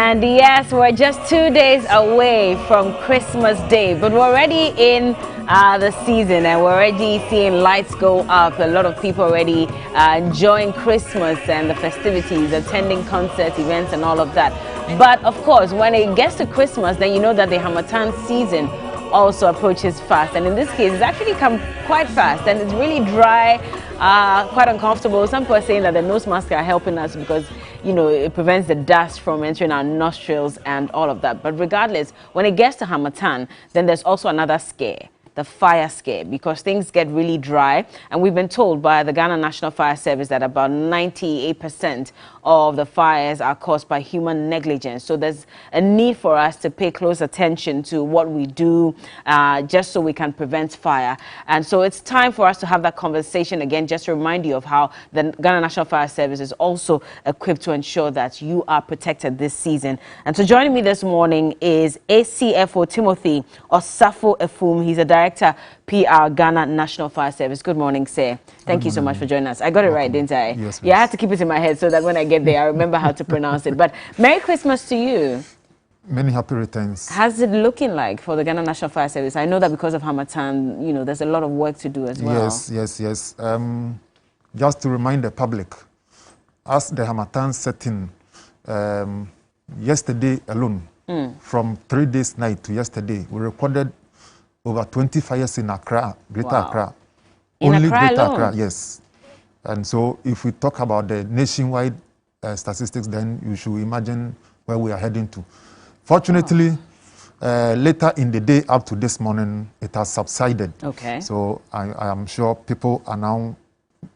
And yes, we're just 2 days away from Christmas Day, but we're already in the season and we're already seeing lights go up. A lot of people already enjoying Christmas and the festivities, attending concerts, events and all of that. But of course, when it gets to Christmas, then you know that the Harmattan season also approaches fast. And in this case, it's actually come quite fast and it's really dry, quite uncomfortable. Some people are saying that the nose masks are helping us because, you know, it prevents the dust from entering our nostrils and all of that. But regardless, when it gets to Harmattan, then there's also another scare, the fire scare, because things get really dry. And we've been told by the Ghana National Fire Service that about 98% of the fires are caused by human negligence. So there's a need for us to pay close attention to what we do just so we can prevent fire. And so it's time for us to have that conversation again, just to remind you of how the Ghana National Fire Service is also equipped to ensure that you are protected this season. And so joining me this morning is ACFO Timothy Osafo Efum. He's a Director, PR, Ghana National Fire Service. Good morning, sir. Thank you so much for joining us. I got it right, didn't I? Yes, yeah, I had to keep it in my head so that when I get there, I remember how to pronounce it. But Merry Christmas to you. Many happy returns. How's it looking like for the Ghana National Fire Service? I know that because of Harmattan, you know, there's a lot of work to do as well. Yes. Just to remind the public, as the Harmattan set in, yesterday alone, from 3 days night to yesterday, we recorded over 20 fires in Accra, Greater Accra. In Only Accra Greater alone? Accra, yes. And so if we talk about the nationwide statistics, then you should imagine where we are heading to. Fortunately, later in the day up to this morning, it has subsided. Okay. So I am sure people are now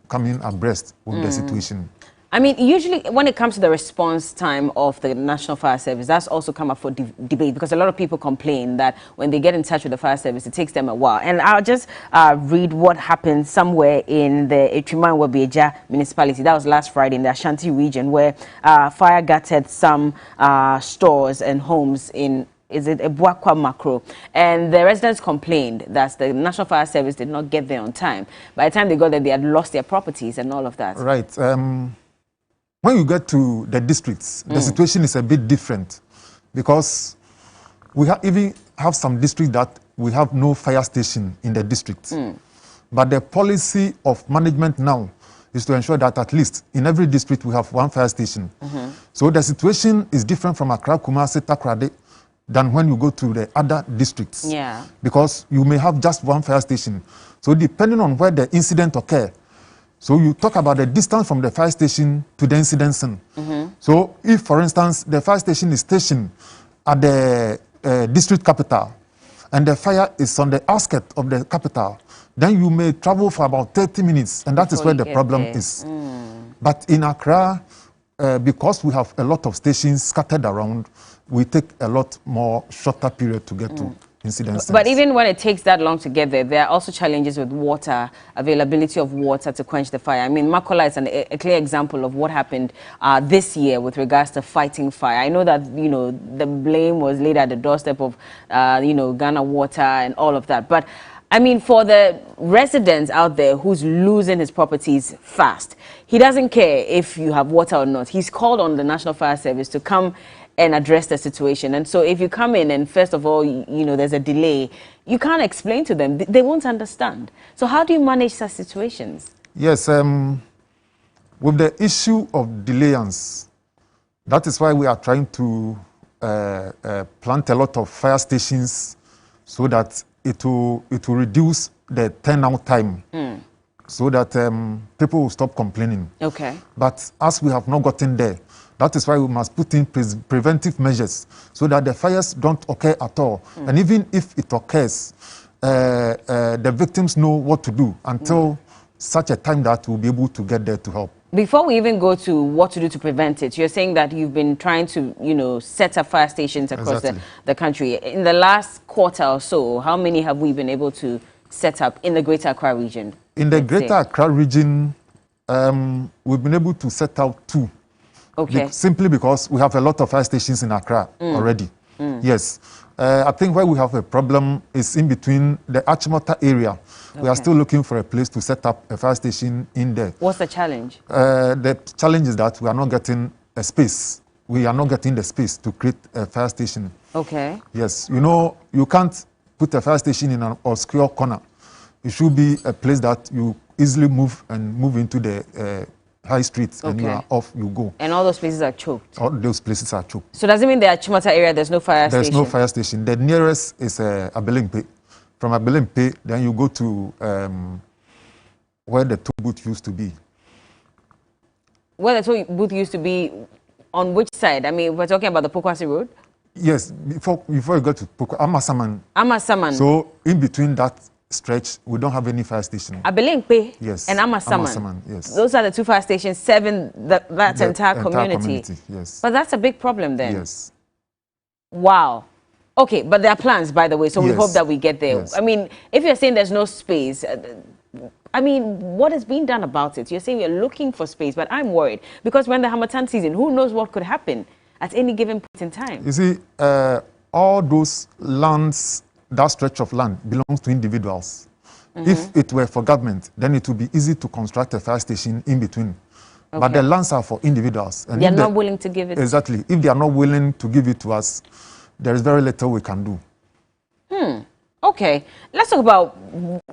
coming abreast with the situation. I mean, usually when it comes to the response time of the National Fire Service, that's also come up for debate because a lot of people complain that when they get in touch with the fire service, it takes them a while. And I'll just read what happened somewhere in the Etrima and Wabieja municipality. That was last Friday in the Ashanti region where fire gutted some stores and homes in Ebuakwa Macro, and the residents complained that the National Fire Service did not get there on time. By the time they got there, they had lost their properties and all of that. Right. When you get to the districts, the situation is a bit different because we even have some districts that we have no fire station in the district. But the policy of management now is to ensure that at least in every district we have one fire station. So the situation is different from Accra, Kumasi, Takoradi than when you go to the other districts. Yeah. Because you may have just one fire station. So depending on where the incident occurs, so you talk about the distance from the fire station to the incident scene. So if, for instance, the fire station is stationed at the district capital and the fire is on the outskirts of the capital, then you may travel for about 30 minutes, and that is where the problem is. But in Accra, because we have a lot of stations scattered around, we take a lot more shorter period to get to incidents. But even when it takes that long to get there, there are also challenges with water, availability of water to quench the fire. I mean, Makola is a clear example of what happened this year with regards to fighting fire. I know that, you know, the blame was laid at the doorstep of, you know, Ghana Water and all of that. But I mean, for the residents out there who's losing his properties fast, he doesn't care if you have water or not. He's called on the National Fire Service to come and address the situation. And so if you come in and first of all, you know, there's a delay, you can't explain to them. They won't understand. So how do you manage such situations? Yes, with the issue of delayance, that is why we are trying to plant a lot of fire stations so that it will reduce the turnout time so that people will stop complaining. Okay. But as we have not gotten there, that is why we must put in preventive measures so that the fires don't occur at all. And even if it occurs, the victims know what to do until such a time that we'll be able to get there to help. Before we even go to what to do to prevent it, you're saying that you've been trying to, you know, set up fire stations across the country. In the last quarter or so, how many have we been able to set up in the Greater Accra region? In the Greater Accra region, we've been able to set out 2. Okay. Simply because we have a lot of fire stations in Accra already. Yes. I think where we have a problem is in between the Achimota area. Okay. We are still looking for a place to set up a fire station in there. What's the challenge? The challenge is that we are not getting a space we are not getting the space to create a fire station. Okay. Yes, you know, you can't put a fire station in an obscure corner. It should be a place that you easily move into the high streets, and you are off, you go. And all those places are choked? All those places are choked. So does it mean that Chimata area, there's no fire station? There's no fire station. The nearest is Abelempe. From Abelempe, then you go to where the toll booth used to be. Where the toll booth used to be, on which side? I mean, we're talking about the Pokwasi Road? Yes, before you go to Amasaman. Amasaman. So in between that stretch, we don't have any fire station. Abelempe, yes, and Amasaman. Amasaman, yes. Those are the two fire stations serving that entire community. Yes. But that's a big problem then. Yes. Wow. Okay, but there are plans, by the way, so we hope that we get there. Yes. I mean, if you're saying there's no space, I mean, what is being done about it? You're saying we're looking for space, but I'm worried because when the Harmattan season, who knows what could happen at any given point in time? You see, all those lands, that stretch of land belongs to individuals. If it were for government, then it would be easy to construct a fire station in between. Okay. But the lands are for individuals. And they're not willing to give it. Exactly. If they are not willing to give it to us, there is very little we can do. Okay. Let's talk about,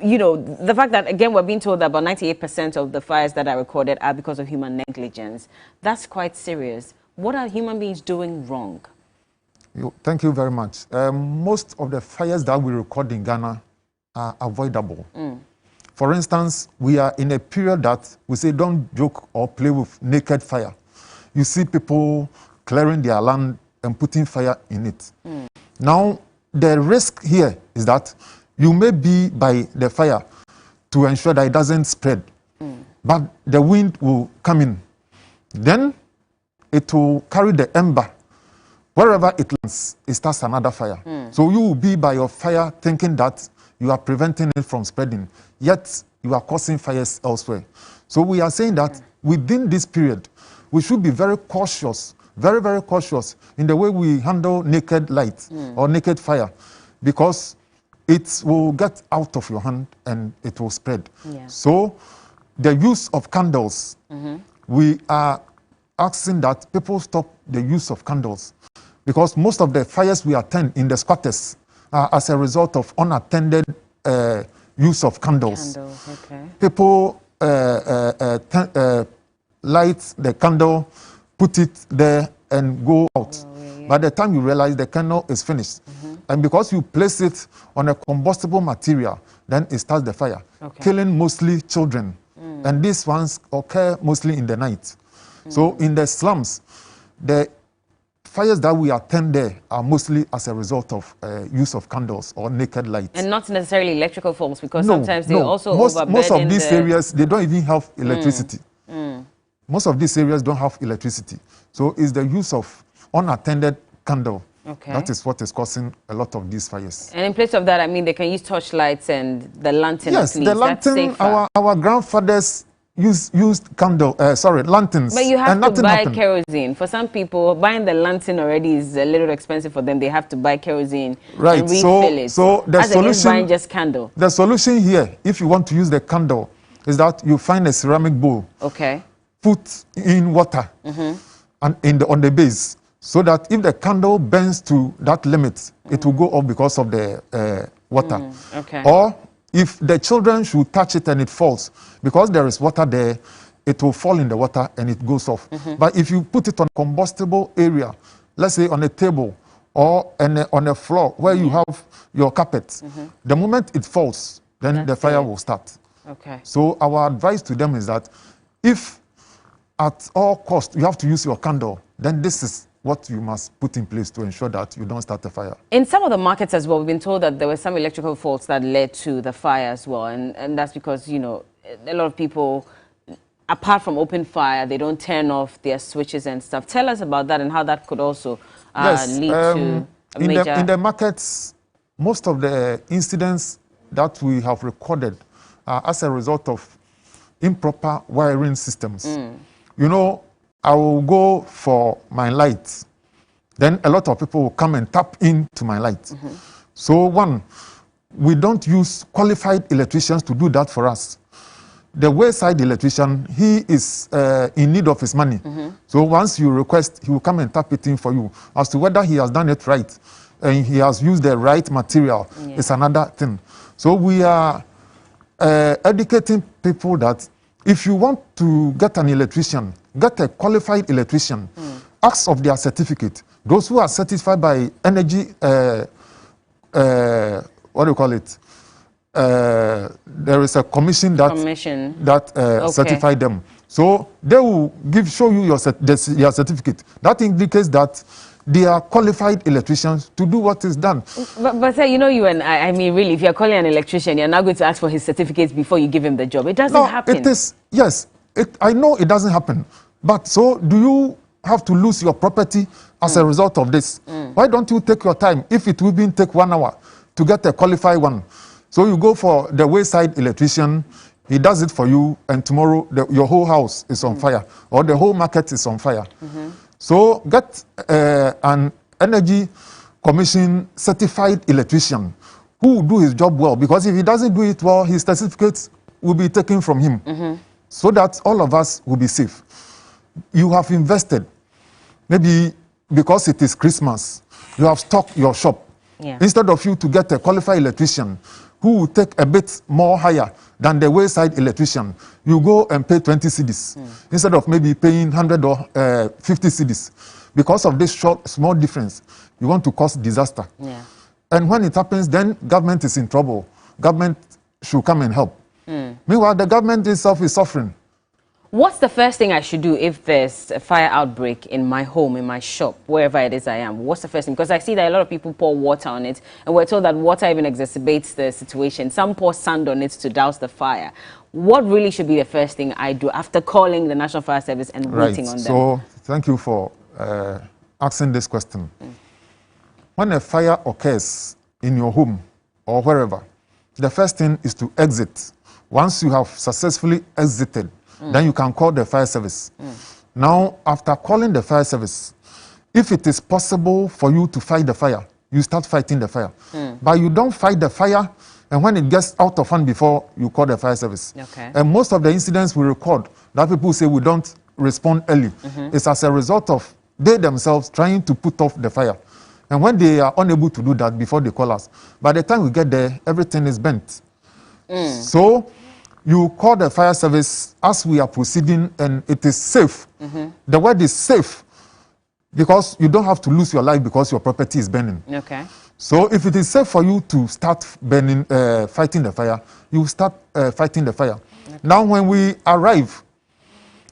you know, the fact that, again, we're being told that about 98% of the fires that are recorded are because of human negligence. That's quite serious. What are human beings doing wrong? Thank you very much. Most of the fires that we record in Ghana are avoidable. For instance, we are in a period that we say don't joke or play with naked fire. You see people clearing their land and putting fire in it. Now, the risk here is that you may be by the fire to ensure that it doesn't spread, but the wind will come in. Then it will carry the ember. Wherever it lands, it starts another fire. So you will be by your fire thinking that you are preventing it from spreading, yet you are causing fires elsewhere. So we are saying that within this period, we should be very cautious, very, very cautious in the way we handle naked light or naked fire, because it will get out of your hand and it will spread. So the use of candles, we are asking that people stop the use of candles, because most of the fires we attend in the squatters are as a result of unattended use of candles. People light the candle, put it there and go out. By the time you realize the candle is finished, and because you place it on a combustible material, then it starts the fire, killing mostly children. And these ones occur mostly in the night. So in the slums, the fires that we attend there are mostly as a result of use of candles or naked light. And not necessarily electrical faults, because sometimes they also overburden most of these areas, they don't even have electricity. Most of these areas don't have electricity. So it's the use of unattended candle. That is what is causing a lot of these fires. And in place of that, I mean, they can use torchlights and the lantern. Yes, the lantern, our grandfathers used lanterns. But you have to buy kerosene. For some people, buying the lantern already is a little expensive for them. They have to buy kerosene and refill it. So the solution, buying just candle. The solution here, if you want to use the candle, is that you find a ceramic bowl. Put in water and on the base, so that if the candle burns to that limit, it will go off because of the water. Or if the children should touch it and it falls, because there is water there, it will fall in the water and it goes off. But if you put it on a combustible area, let's say on a table or on a floor where you have your carpet, the moment it falls, then the fire will start. So our advice to them is that if at all costs you have to use your candle, then this is what you must put in place to ensure that you don't start a fire. In some of the markets as well, we've been told that there were some electrical faults that led to the fire as well. And that's because, you know, a lot of people, apart from open fire, they don't turn off their switches and stuff. Tell us about that and how that could also lead to a major... In the markets, most of the incidents that we have recorded are as a result of improper wiring systems. You know, I will go for my light. Then a lot of people will come and tap into my light. So one, we don't use qualified electricians to do that for us. the wayside electrician, he is in need of his money. So once you request, he will come and tap it in for you. As to whether he has done it right and he has used the right material is another thing. So we are educating people that if you want to get an electrician, get a qualified electrician, ask of their certificate. Those who are certified by energy, what do you call it? There is a commission that certify them. So they will show you your certificate. That indicates that they are qualified electricians to do what is done. But sir, you know, you and I mean, really, if you're calling an electrician, you're not going to ask for his certificates before you give him the job. It doesn't happen. It is, yes. I know it doesn't happen. But so do you have to lose your property as a result of this? Why don't you take your time? If it will be take 1 hour to get a qualified one. So you go for the wayside electrician, he does it for you, and tomorrow your whole house is on fire, or the whole market is on fire. So get an energy commission certified electrician who will do his job well, because if he doesn't do it well, his certificates will be taken from him, so that all of us will be safe. You have invested, maybe because it is Christmas, you have stocked your shop. Instead of you to get a qualified electrician who will take a bit more higher than the wayside electrician, you go and pay 20 cedis instead of maybe paying 100 or 50 cedis. Because of this small difference, you want to cause disaster. And when it happens, then government is in trouble. Government should come and help. Meanwhile, the government itself is suffering. What's the first thing I should do if there's a fire outbreak in my home, in my shop, wherever it is I am? What's the first thing? Because I see that a lot of people pour water on it, and we're told that water even exacerbates the situation. Some pour sand on it to douse the fire. What really should be the first thing I do after calling the National Fire Service and waiting on them? So thank you for asking this question. When a fire occurs in your home or wherever, the first thing is to exit. Once you have successfully exited, then you can call the fire service. Now, after calling the fire service, if it is possible for you to fight the fire, you start fighting the fire. But you don't fight the fire, and when it gets out of hand before you call the fire service. And most of the incidents we record that people say we don't respond early is as a result of they themselves trying to put off the fire. And when they are unable to do that before they call us, by the time we get there, everything is bent. So you call the fire service as we are proceeding, and it is safe. The word is safe because you don't have to lose your life because your property is burning. So if it is safe for you to start fighting the fire, you start fighting the fire. Now when we arrive,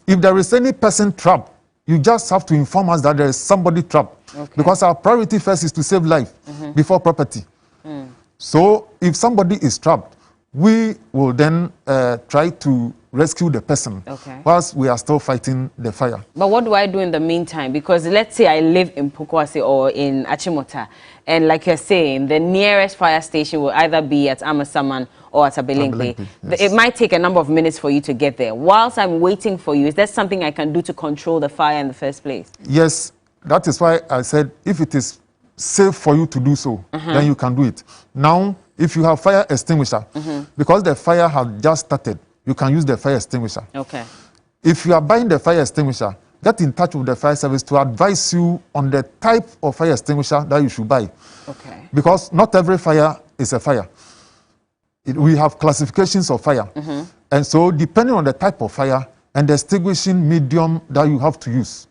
if there is any person trapped, you just have to inform us that there is somebody trapped. Because our priority first is to save life before property. So if somebody is trapped, we will then try to rescue the person whilst we are still fighting the fire. But what do I do in the meantime? Because let's say I live in Pokwase or in Achimota, and like you're saying, the nearest fire station will either be at Amasaman or at Abelinkwe. It might take a number of minutes for you to get there. Whilst I'm waiting for you, is there something I can do to control the fire in the first place? Yes, that is why I said if it is safe for you to do so, then you can do it. Now, if you have fire extinguisher, because the fire has just started, you can use the fire extinguisher. If you are buying the fire extinguisher, get in touch with the fire service to advise you on the type of fire extinguisher that you should buy. Because not every fire is a fire. We have classifications of fire. And so depending on the type of fire and the extinguishing medium that you have to use,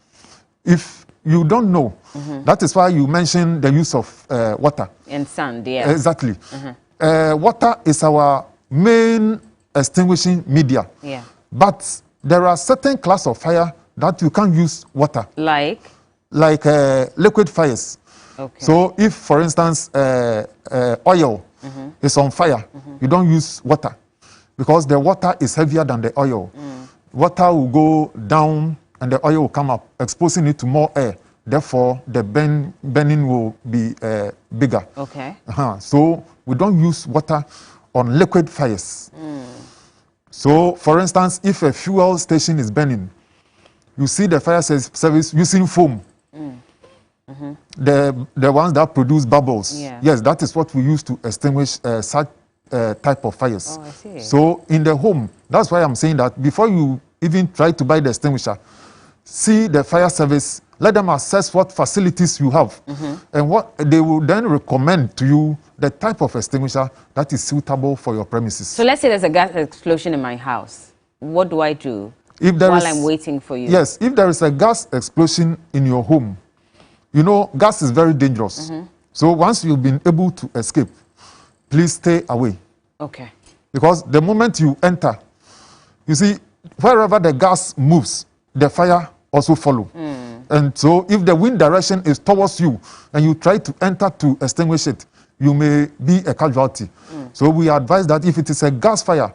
if you don't know, that is why you mentioned the use of water. And sand, Exactly. Water is our main extinguishing media. But there are certain class of fire that you can't use water. Like liquid fires. So if, for instance, oil is on fire, you don't use water because the water is heavier than the oil. Water will go down and the oil will come up, exposing it to more air. Therefore, the burning will be bigger. So we don't use water on liquid fires. So, for instance, if a fuel station is burning, you see the fire service using foam. The ones that produce bubbles. Yes, that is what we use to extinguish such type of fires. Oh, I see. So in the home, that's why I'm saying that before you even try to buy the extinguisher, see the fire service, let them assess what facilities you have, and what they will then recommend to you the type of extinguisher that is suitable for your premises. So let's say there's a gas explosion in my house. What do I do while I'm waiting for you? Yes, if there is a gas explosion in your home, you know, gas is very dangerous. So once you've been able to escape, please stay away. Okay. Because the moment you enter, you see, wherever the gas moves, the fire also follow. And so if the wind direction is towards you and you try to enter to extinguish it, you may be a casualty. So we advise that if it is a gas fire,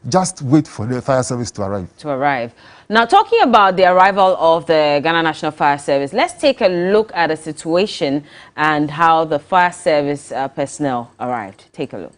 just wait for the fire service to arrive. Now, talking about the arrival of the Ghana National Fire Service, let's take a look at the situation and how the fire service personnel arrived. Take a look.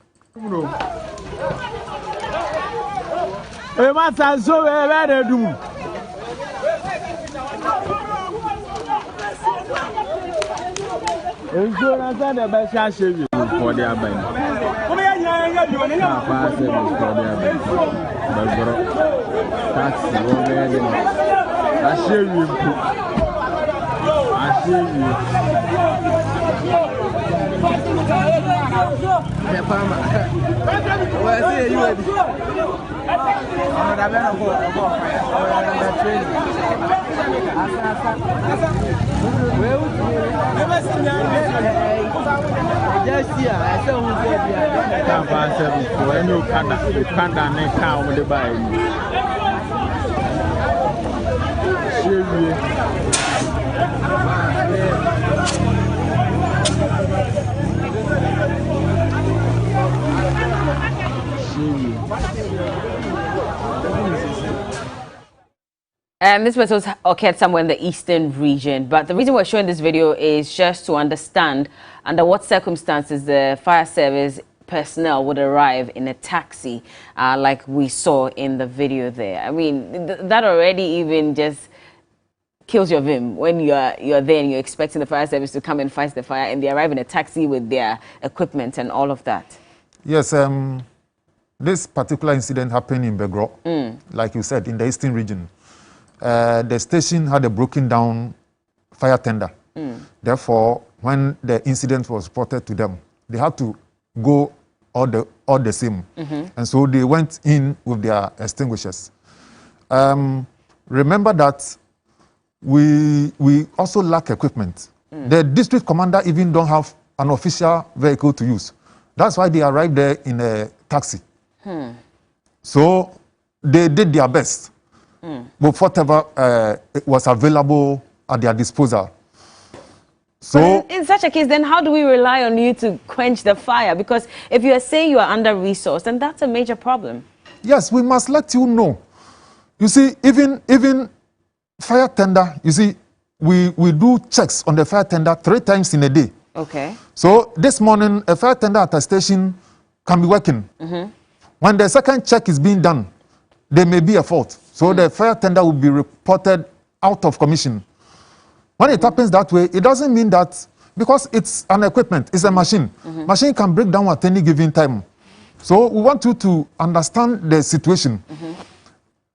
This was occurred somewhere in the eastern region, but the reason we're showing this video is just to understand under what circumstances the fire service personnel would arrive in a taxi, like we saw in the video there. I mean, that already even just kills your vim when you're there and you're expecting the fire service to come and fight the fire, and they arrive in a taxi with their equipment and all of that. Yes, this particular incident happened in Begro, like you said, in the eastern region. The station had a broken down fire tender. Therefore, when the incident was reported to them, they had to go all the same. And so they went in with their extinguishers. Remember that we also lack equipment. The district commander even don't have an official vehicle to use. That's why they arrived there in a taxi. So they did their best with whatever was available at their disposal. So in such a case, then how do we rely on you to quench the fire? Because if you are saying you are under-resourced, then that's a major problem. Yes, we must let you know. You see, even fire tender, you see, we do checks on the fire tender 3 times in a day. Okay. So this morning, a fire tender at a station can be working. When the second check is being done, there may be a fault. So the fire tender will be reported out of commission. When it happens that way, it doesn't mean that, because it's an equipment, it's a machine. Machine can break down at any given time. So we want you to understand the situation.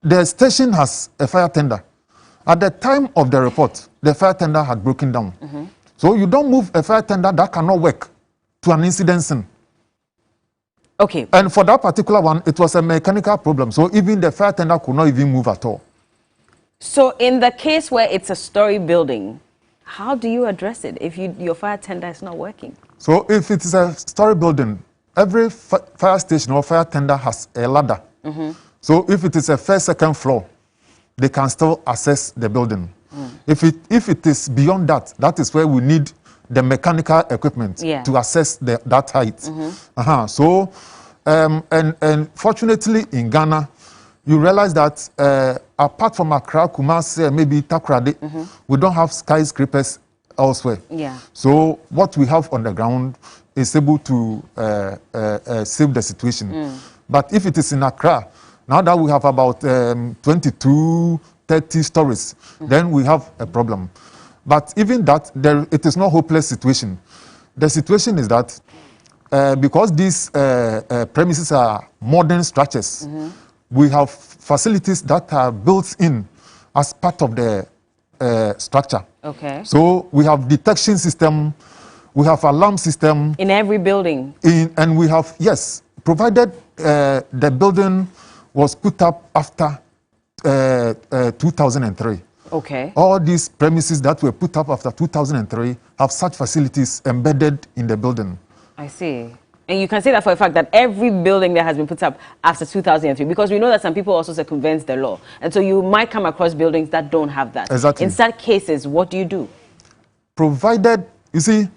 The station has a fire tender. At the time of the report, the fire tender had broken down. So you don't move a fire tender that cannot work to an incident scene. Okay. And for that particular one, it was a mechanical problem. So even the fire tender could not even move at all. So in the case where it's a story building, how do you address it if your fire tender is not working? So if it is a story building, every fire station or fire tender has a ladder. So if it is a first, second floor, they can still access the building. If it is beyond that, that is where we need the mechanical equipment to access that height. So, and fortunately in Ghana, you realize that apart from Accra, Kumasi, maybe Takoradi, we don't have skyscrapers elsewhere. So what we have on the ground is able to save the situation. But if it is in Accra, now that we have about 22, 30 stories, then we have a problem. But even that, it is not a hopeless situation. The situation is that because these premises are modern structures, we have facilities that are built in as part of the structure. Okay. So we have detection system, we have alarm system. In every building? And we have, yes, provided the building was put up after 2003. Okay. All these premises that were put up after 2003 have such facilities embedded in the building. I see. And you can say that for a fact that every building that has been put up after 2003, because we know that some people also circumvent the law. And so you might come across buildings that don't have that. Exactly. In such cases, what do you do? Provided, you see,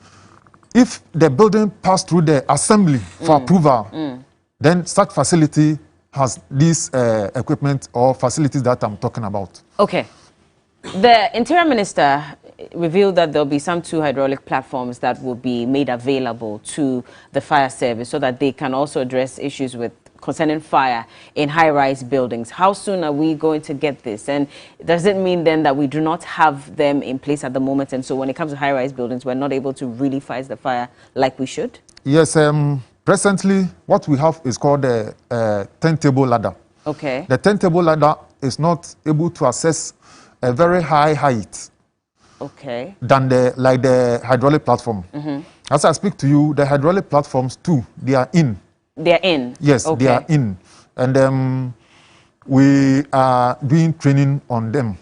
if the building passed through the assembly for approval, then such facility has these equipment or facilities that I'm talking about. Okay. The Interior Minister revealed that there'll be some 2 hydraulic platforms that will be made available to the fire service so that they can also address issues with concerning fire in high-rise buildings. How soon are we going to get this? And does it mean then that we do not have them in place at the moment, and so when it comes to high-rise buildings, we're not able to really fight the fire like we should? Yes, presently what we have is called the turntable ladder. Okay. The turntable ladder is not able to access a very high height. Okay. Than the hydraulic platform. As I speak to you, the hydraulic platforms too, they are in. They are in? Yes, okay. They are in. And we are doing training on them,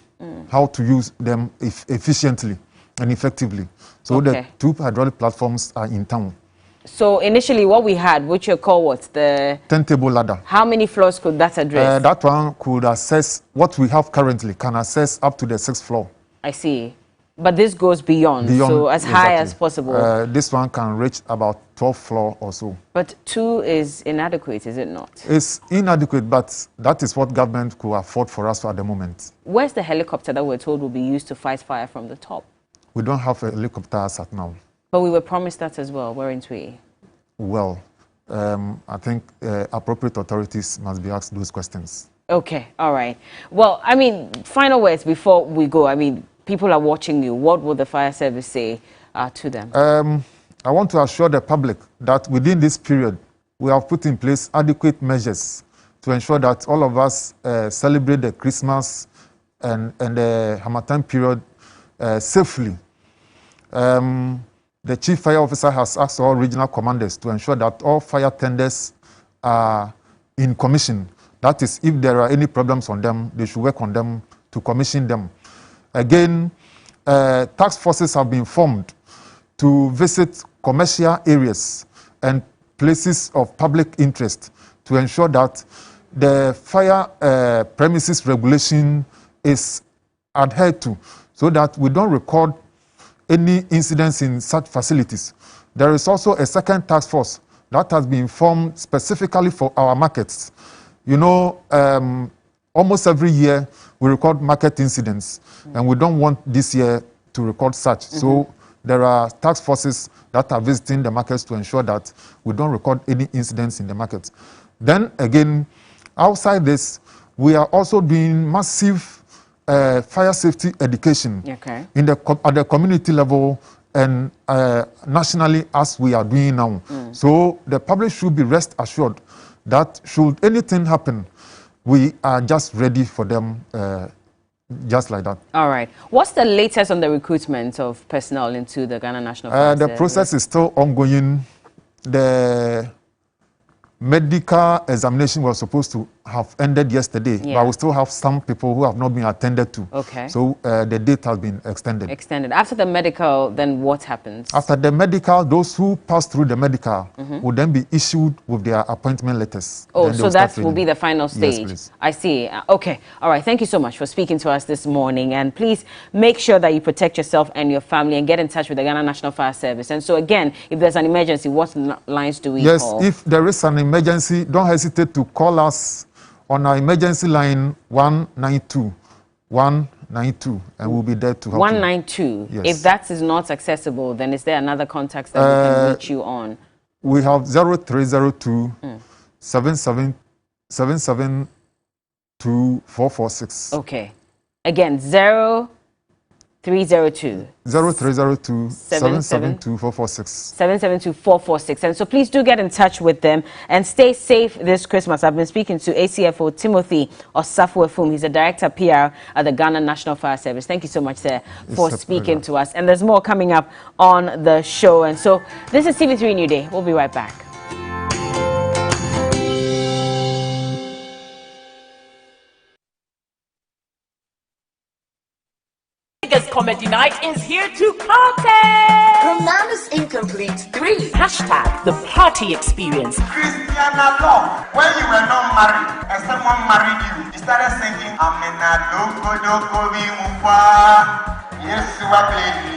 how to use them efficiently and effectively. So okay. The 2 hydraulic platforms are in town. So initially what we had, which you call what? The turntable ladder. How many floors could that address? That one could access, what we have currently, can access up to the 6th floor. I see. But this goes beyond, so as high as possible. This one can reach about 12th floor or so. But 2 is inadequate, is it not? It's inadequate, but that is what government could afford for us at the moment. Where's the helicopter that we're told will be used to fight fire from the top? We don't have a helicopter as at now. But we were promised that as well, weren't we? Well, I think appropriate authorities must be asked those questions. Okay, all right. Well, I mean, final words before we go. I mean, people are watching you. What will the fire service say to them? I want to assure the public that within this period, we have put in place adequate measures to ensure that all of us celebrate the Christmas and the Harmattan period safely. The Chief Fire Officer has asked all regional commanders to ensure that all fire tenders are in commission. That is, if there are any problems on them, they should work on them to commission them. Again, task forces have been formed to visit commercial areas and places of public interest to ensure that the fire premises regulation is adhered to, so that we don't record any incidents in such facilities. There is also a second task force that has been formed specifically for our markets. You know, almost every year we record market incidents, and we don't want this year to record such. So there are task forces that are visiting the markets to ensure that we don't record any incidents in the markets. Then again, outside this, we are also doing massive fire safety education at the community level and nationally, as we are doing now. So the public should be rest assured that should anything happen, we are just ready for them, just like that. All right. What's the latest on the recruitment of personnel into the Ghana National Fire The process is still ongoing. The medical examination was supposed to have ended yesterday, but we still have some people who have not been attended to. Okay. So the date has been extended. After the medical, then what happens? After the medical, those who pass through the medical will then be issued with their appointment letters. Oh, so that will be the final stage. Yes, please. I see. Okay. All right. Thank you so much for speaking to us this morning. And please make sure that you protect yourself and your family and get in touch with the Ghana National Fire Service. And so again, if there's an emergency, what lines do we call? Yes, if there is an emergency, don't hesitate to call us on our emergency line 192, and we'll be there to help 192. you. Yes. If that is not accessible, then is there another contact that we can reach you on? We have 0302 772 446. Okay. Again, 0 302 0302 772 446. 772 446. And so please do get in touch with them and stay safe this Christmas. I've been speaking to ACFO Timothy Osafo-Efum. He's a director PR at the Ghana National Fire Service. Thank you so much, sir, for speaking to us. And there's more coming up on the show. And so this is TV3 New Day. We'll be right back. Comedy night is here to party! Romana's Incomplete 3. Hashtag the party experience. Christiana Law, when you were not married and someone married you, you started singing Amena Doko Doko Vimufa. Yes, you are playing me.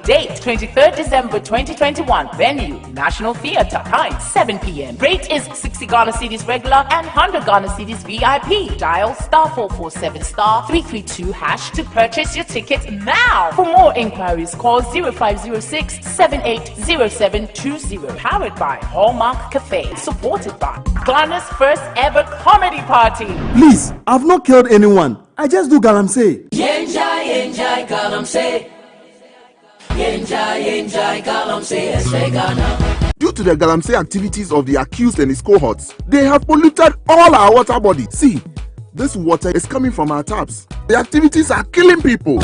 Date 23rd December 2021. Venue National Theatre. Time 7 p.m. Rate is 60 Ghana cedis regular and 100 Ghana cedis VIP. Dial *447 *332# to purchase your ticket now. For more inquiries, call 0506 780720. Powered by Hallmark Cafe. Supported by Ghana's first ever comedy party. Please, I've not killed anyone. I just do galamsey. Enjoy galamsey. Enjoy galamsey, Ghana. Due to the galamsey activities of the accused and his cohorts, they have polluted all our water bodies. See, this water is coming from our taps. The activities are killing people.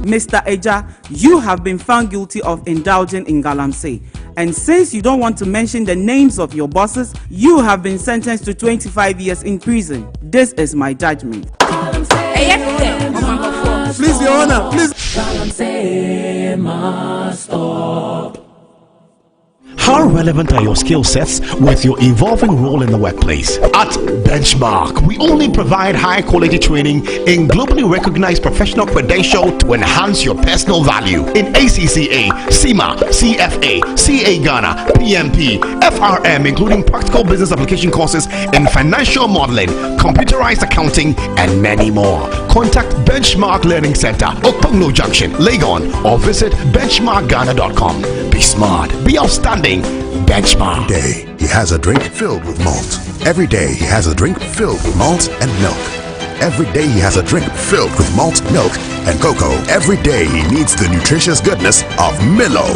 Mr. Eja, you have been found guilty of indulging in galamsey. And since you don't want to mention the names of your bosses, you have been sentenced to 25 years in prison. This is my judgment. Please, Your Honor, please. Galamsey must stop. How relevant are your skill sets with your evolving role in the workplace? At Benchmark, we only provide high-quality training in globally recognized professional credential to enhance your personal value in ACCA, CIMA, CFA, CA Ghana, PMP, FRM, including practical business application courses in financial modeling, computerized accounting, and many more. Contact Benchmark Learning Center, Okpongno Junction, Legon, or visit benchmarkghana.com. Be smart, be outstanding. Benchmark. Day he has a drink filled with malt. Every day he has a drink filled with malt and milk. Every day he has a drink filled with malt, milk, and cocoa. Every day he needs the nutritious goodness of Milo.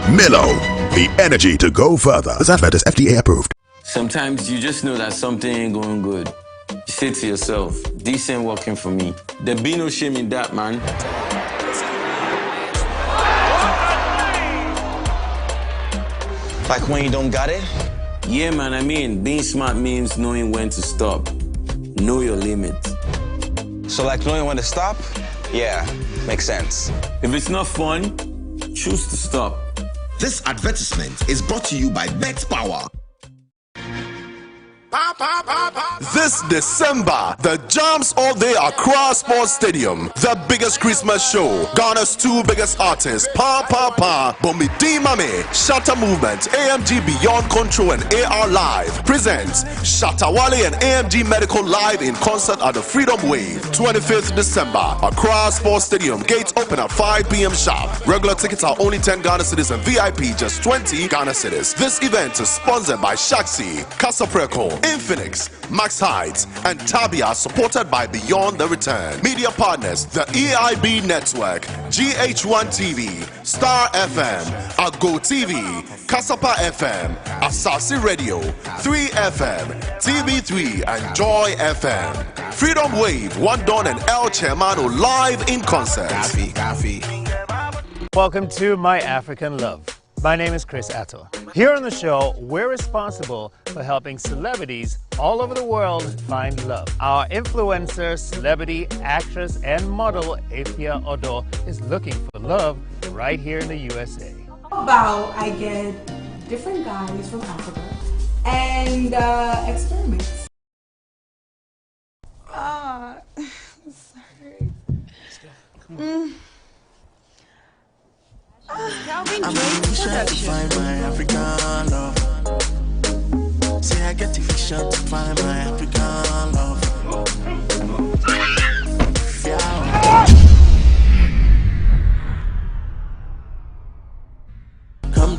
Milo, the energy to go further. This advert is FDA approved. Sometimes you just know that something ain't going good. You say to yourself, this ain't working for me. There be no shame in that, man. Like when you don't got it? Yeah, man, I mean, being smart means knowing when to stop. Know your limits. So like knowing when to stop? Yeah, makes sense. If it's not fun, choose to stop. This advertisement is brought to you by Bet Power. This December, the jams all day across Sports Stadium. The biggest Christmas show. Ghana's two biggest artists, Bombi D Mame, Shatta Movement, AMG Beyond Control, and AR Live presents Shatta Wale and AMG Medical live in concert at the Freedom Wave. 25th December, across Sports Stadium. Gates open at 5 p.m. sharp. Regular tickets are only 10 Ghana cedis and VIP just 20 Ghana cedis. This event is sponsored by Shaxi, Casapreco, Infinix, Max Heights, and Tabia, supported by Beyond the Return. Media partners, the EIB Network, GH1 TV, Star FM, Ago TV, Kasapa FM, Asasi Radio, 3FM, TV3, and Joy FM. Freedom Wave, One Don and El Chairmano live in concert. Coffee. Welcome to My African Love. My name is Chris Atto. Here on the show, we're responsible for helping celebrities all over the world find love. Our influencer, celebrity, actress, and model, Afia Odo, is looking for love right here in the USA. How about I get different guys from Africa and experiment? Sorry. I'm trying to find my African love. Say I get the fiction to find my African love. Yeah. Come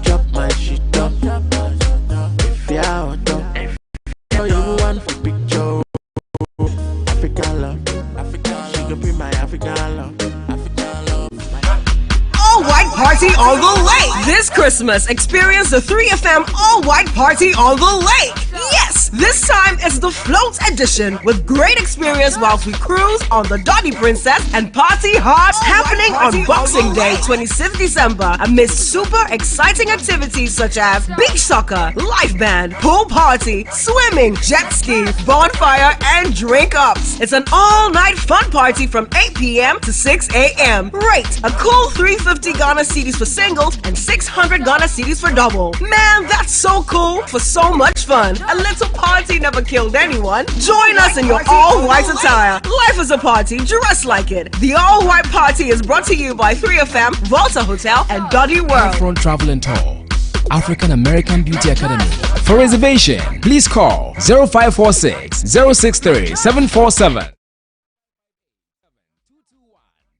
party on the lake. This Christmas, experience the 3FM all-white party on the lake. Yes, this time it's the float edition with great experience whilst we cruise on the Dottie Princess and party hard happening on Boxing Day, 26th December, amidst super exciting activities such as beach soccer, live band, pool party, swimming, jet ski, bonfire, and drink-ups. It's an all-night fun party from 8 p.m. to 6 a.m. Rate a cool 350 Ghana cedis for singles and 600 Ghana cedis for double. Man, that's so cool for so much fun. A little party never killed anyone. Join us in your all-white attire. Life is a party, dress like it. The all-white party is brought to you by 3FM, Volta Hotel, and Dottie World. Front Travel and Tour, African American Beauty Academy. For reservation, please call 0546 063 747.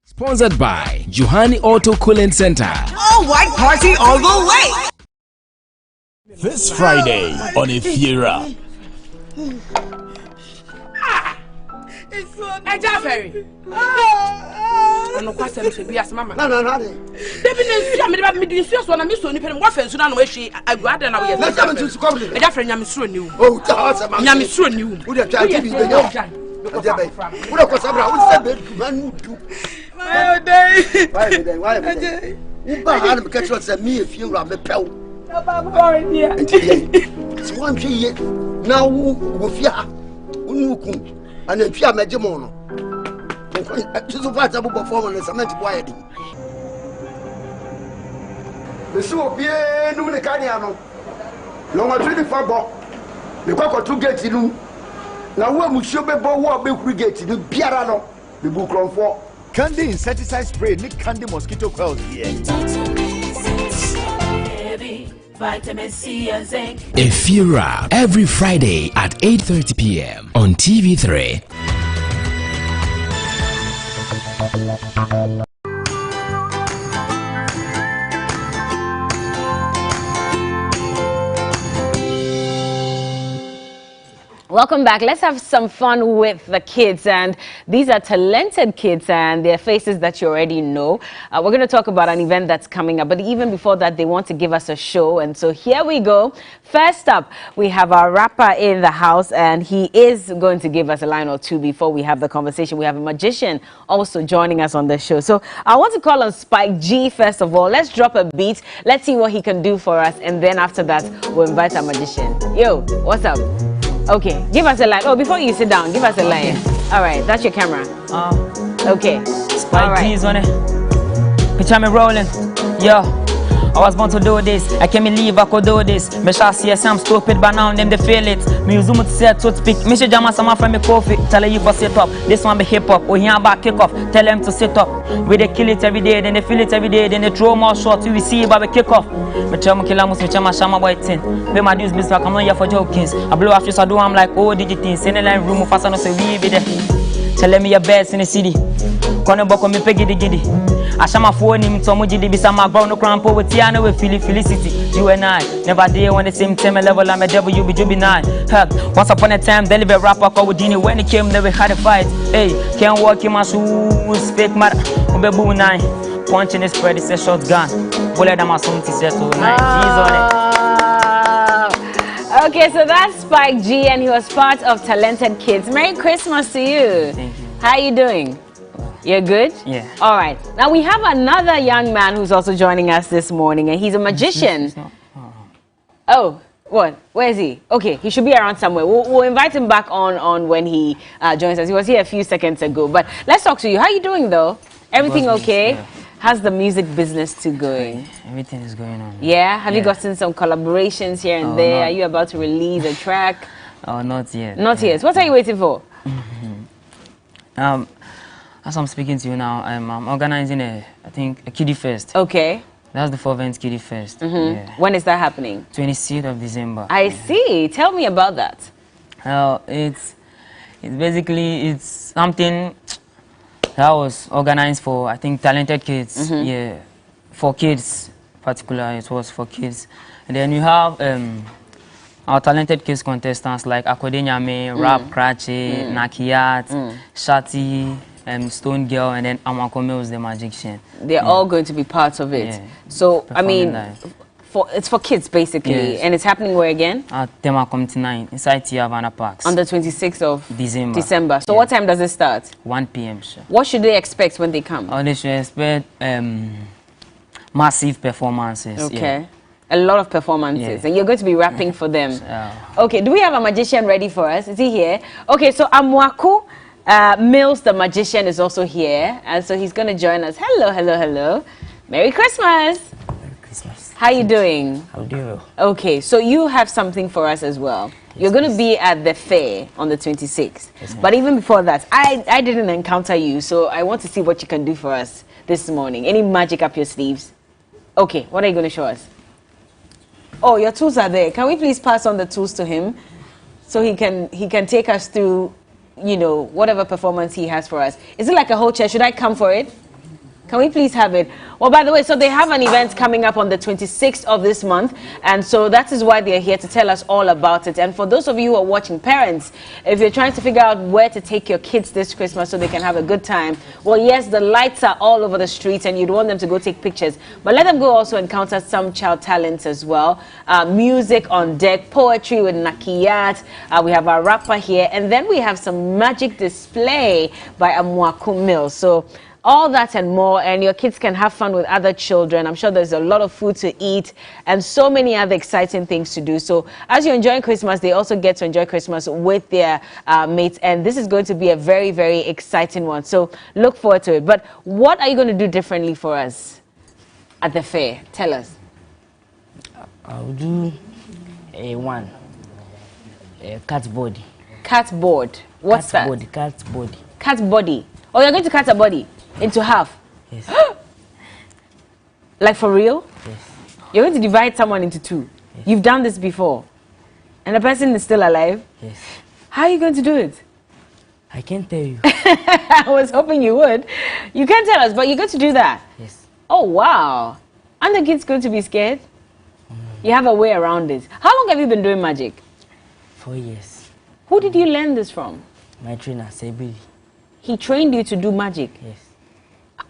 Sponsored by Johanny Auto Cooling Center. All-white party on the lake. This Friday on Efiera. Hey, Jaffery. I'm not quite sure if you ask Mamma. No. Debbie, I'm so I'm so nipping what fence on where she I go out and I will come. A Jaffery, I'm so new. Oh, I'm so new. Would have tried to be the young guy. Would have cost why catch what's a me if you rub the pill. It's 1 year now. With ya, and then Pia Majimono. So far, I'm performance. I'm not quiet. The show be a Numinacaniano. Long as 24 ball. The cock 2 gates in room. Now, when we should be bought, we get in the piano. The book on 4. Candy insecticide spray, Nick Candy mosquito coils here. Vitamin C and zinc. Efiera every Friday at 8:30 p.m. on TV3. Welcome back. Let's have some fun with the kids, and these are talented kids and their faces that you already know. We're going to talk about an event that's coming up, but even before that, they want to give us a show, and so here we go. First up, we have our rapper in the house, and he is going to give us a line or two before we have the conversation. We have a magician also joining us on the show. So I want to call on Spike G first of all. Let's drop a beat. Let's see what he can do for us, and then after that, we'll invite our magician. Yo, what's up? Okay, give us a line. Oh, before you sit down, give us a line. All right, that's your camera. Okay. Spike G's on it. Picture me rolling. Yo, I was born to do this. I can't believe I could do this. Me shall see I'm stupid, but now them they feel it. Me use to say to speak. Me should jam some from me coffee. Tell you for sit up. This one be hip hop. We hear about kick off. Tell them to sit up. We they kill it every day, then they feel it every day, then they throw more shots. We see but we kick off. Me tell me kill me tell my shama boy thing. Pay my dues business. I'm not here for jokings. I blow after so I do I'm like oh digit send a line room fast and say we be there. Tell me your best in the city. Kone boko me pegi digidi. Ashama phone him to muji di bisa my brown no crampo with Tiana with Felicity. You and I never did on the same time level. I'm a devil, you be juvenile. Heck, once upon a time, deliver rapper called with Dini. When he came, they had a fight. Hey, can't walk in my shoes, speak matter. Ubebu nine, punching his spread, it's a shotgun. Bullet them as something said to nine. He's on it. Okay, so that's Spike G, and he was part of Talented Kids. Merry Christmas to you. Thank you. How are you doing? You're good? Yeah. All right. Now we have another young man who's also joining us this morning, and he's a magician. Oh, what? Where is he? Okay, he should be around somewhere. We'll invite him back on when he joins us. He was here a few seconds ago. But let's talk to you. How are you doing, though? Everything okay? Yeah. How's the music business too going? Everything is going on. Yeah? Have you gotten some collaborations here and there? Are you about to release a track? Oh, not yet. Not yet. What are you waiting for? As I'm speaking to you now, I'm organizing I think a kiddie fest. Okay. That's the 4th kiddie fest. Yeah. When is that happening? 26th of December. I see. Tell me about that. It's basically it's something that was organized for I think talented kids. Yeah, for kids particularly. It was for kids. And then you have our talented kids contestants like Akodenyame, Rap Krache, Nakiat, Shati. Stone Girl, and then Amako Mills, the magician. They're all going to be parts of it. Yeah. So, I Performing mean, live. it's for kids basically, Yes. and it's happening where again? At Tema Community 9 inside Tiavana Parks. On the 26th of December. So what time does it start? 1 p.m. Sure. What should they expect when they come? Oh, they should expect massive performances. Okay. Yeah. A lot of performances, and you're going to be rapping for them. Okay, do we have a magician ready for us? Is he here? Okay, so Amwaku Mills, the magician, is also here, and so he's going to join us. Hello, hello, hello. Merry Christmas. Merry Christmas. How you doing? How do you? Okay, so you have something for us as well. You're going to be at the fair on the 26th. But even before that, I didn't encounter you, so I want to see what you can do for us this morning. Any magic up your sleeves? Okay, what are you going to show us? Oh, your tools are there. Can we please pass on the tools to him so he can take us through, you know, whatever performance he has for us? Is it like a whole chair? Should I come for it? Can we please have it? Well, by the way, so they have an event coming up on the 26th of this month, and so that is why they're here to tell us all about it. And for those of you who are watching, parents, if you're trying to figure out where to take your kids this Christmas so they can have a good time, well, yes, the lights are all over the streets, and you'd want them to go take pictures, but let them go also encounter some child talents as well. Music on deck, poetry with Nakiyat, we have our rapper here, and then we have some magic display by Amwaku Mills. So all that and more, and your kids can have fun with other children. I'm sure there's a lot of food to eat and so many other exciting things to do. So as you're enjoying Christmas, they also get to enjoy Christmas with their mates, and this is going to be a very, very exciting one. So look forward to it. But what are you going to do differently for us at the fair? Tell us. I'll do a cat body. Cat board. What's that? Cat body. Cat body. Oh, you're going to cut a body into half? Yes. Like for real? Yes. You're going to divide someone into two? Yes. You've done this before? And the person is still alive? Yes. How are you going to do it? I can't tell you. I was hoping you would. You can't tell us, but you're going to do that? Yes. Oh, wow. Aren't the kids going to be scared? You have a way around it. How long have you been doing magic? 4 years. Who did you learn this from? My trainer, Sebili. He trained you to do magic? Yes.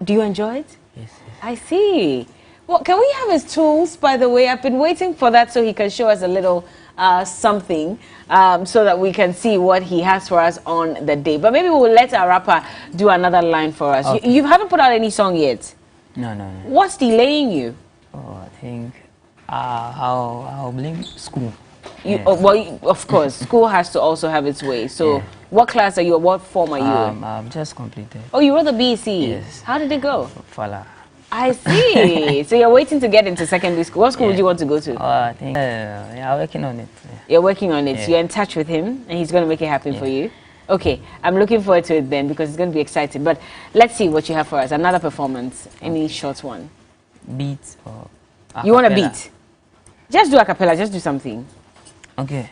Do you enjoy it? Yes. I see. Well, can we have his tools, by the way? I've been waiting for that so he can show us a little something so that we can see what he has for us on the day. But maybe we'll let our rapper do another line for us. Okay. You haven't put out any song yet? No. What's delaying you? Oh, I think I'll blame school. Well, of course, school has to also have its way. So, what class are you? What form are you in? I've just completed. Oh, you wrote the BEC? Yes. How did it go? Fala. I see. So you're waiting to get into secondary school. What school would you want to go to? I think I'm working on it. You're working on it. So you're in touch with him, and he's going to make it happen for you. Okay, I'm looking forward to it then because it's going to be exciting. But let's see what you have for us. Another performance. Any short one? Beat or you want a beat? Just do a cappella. Just do something. Okay.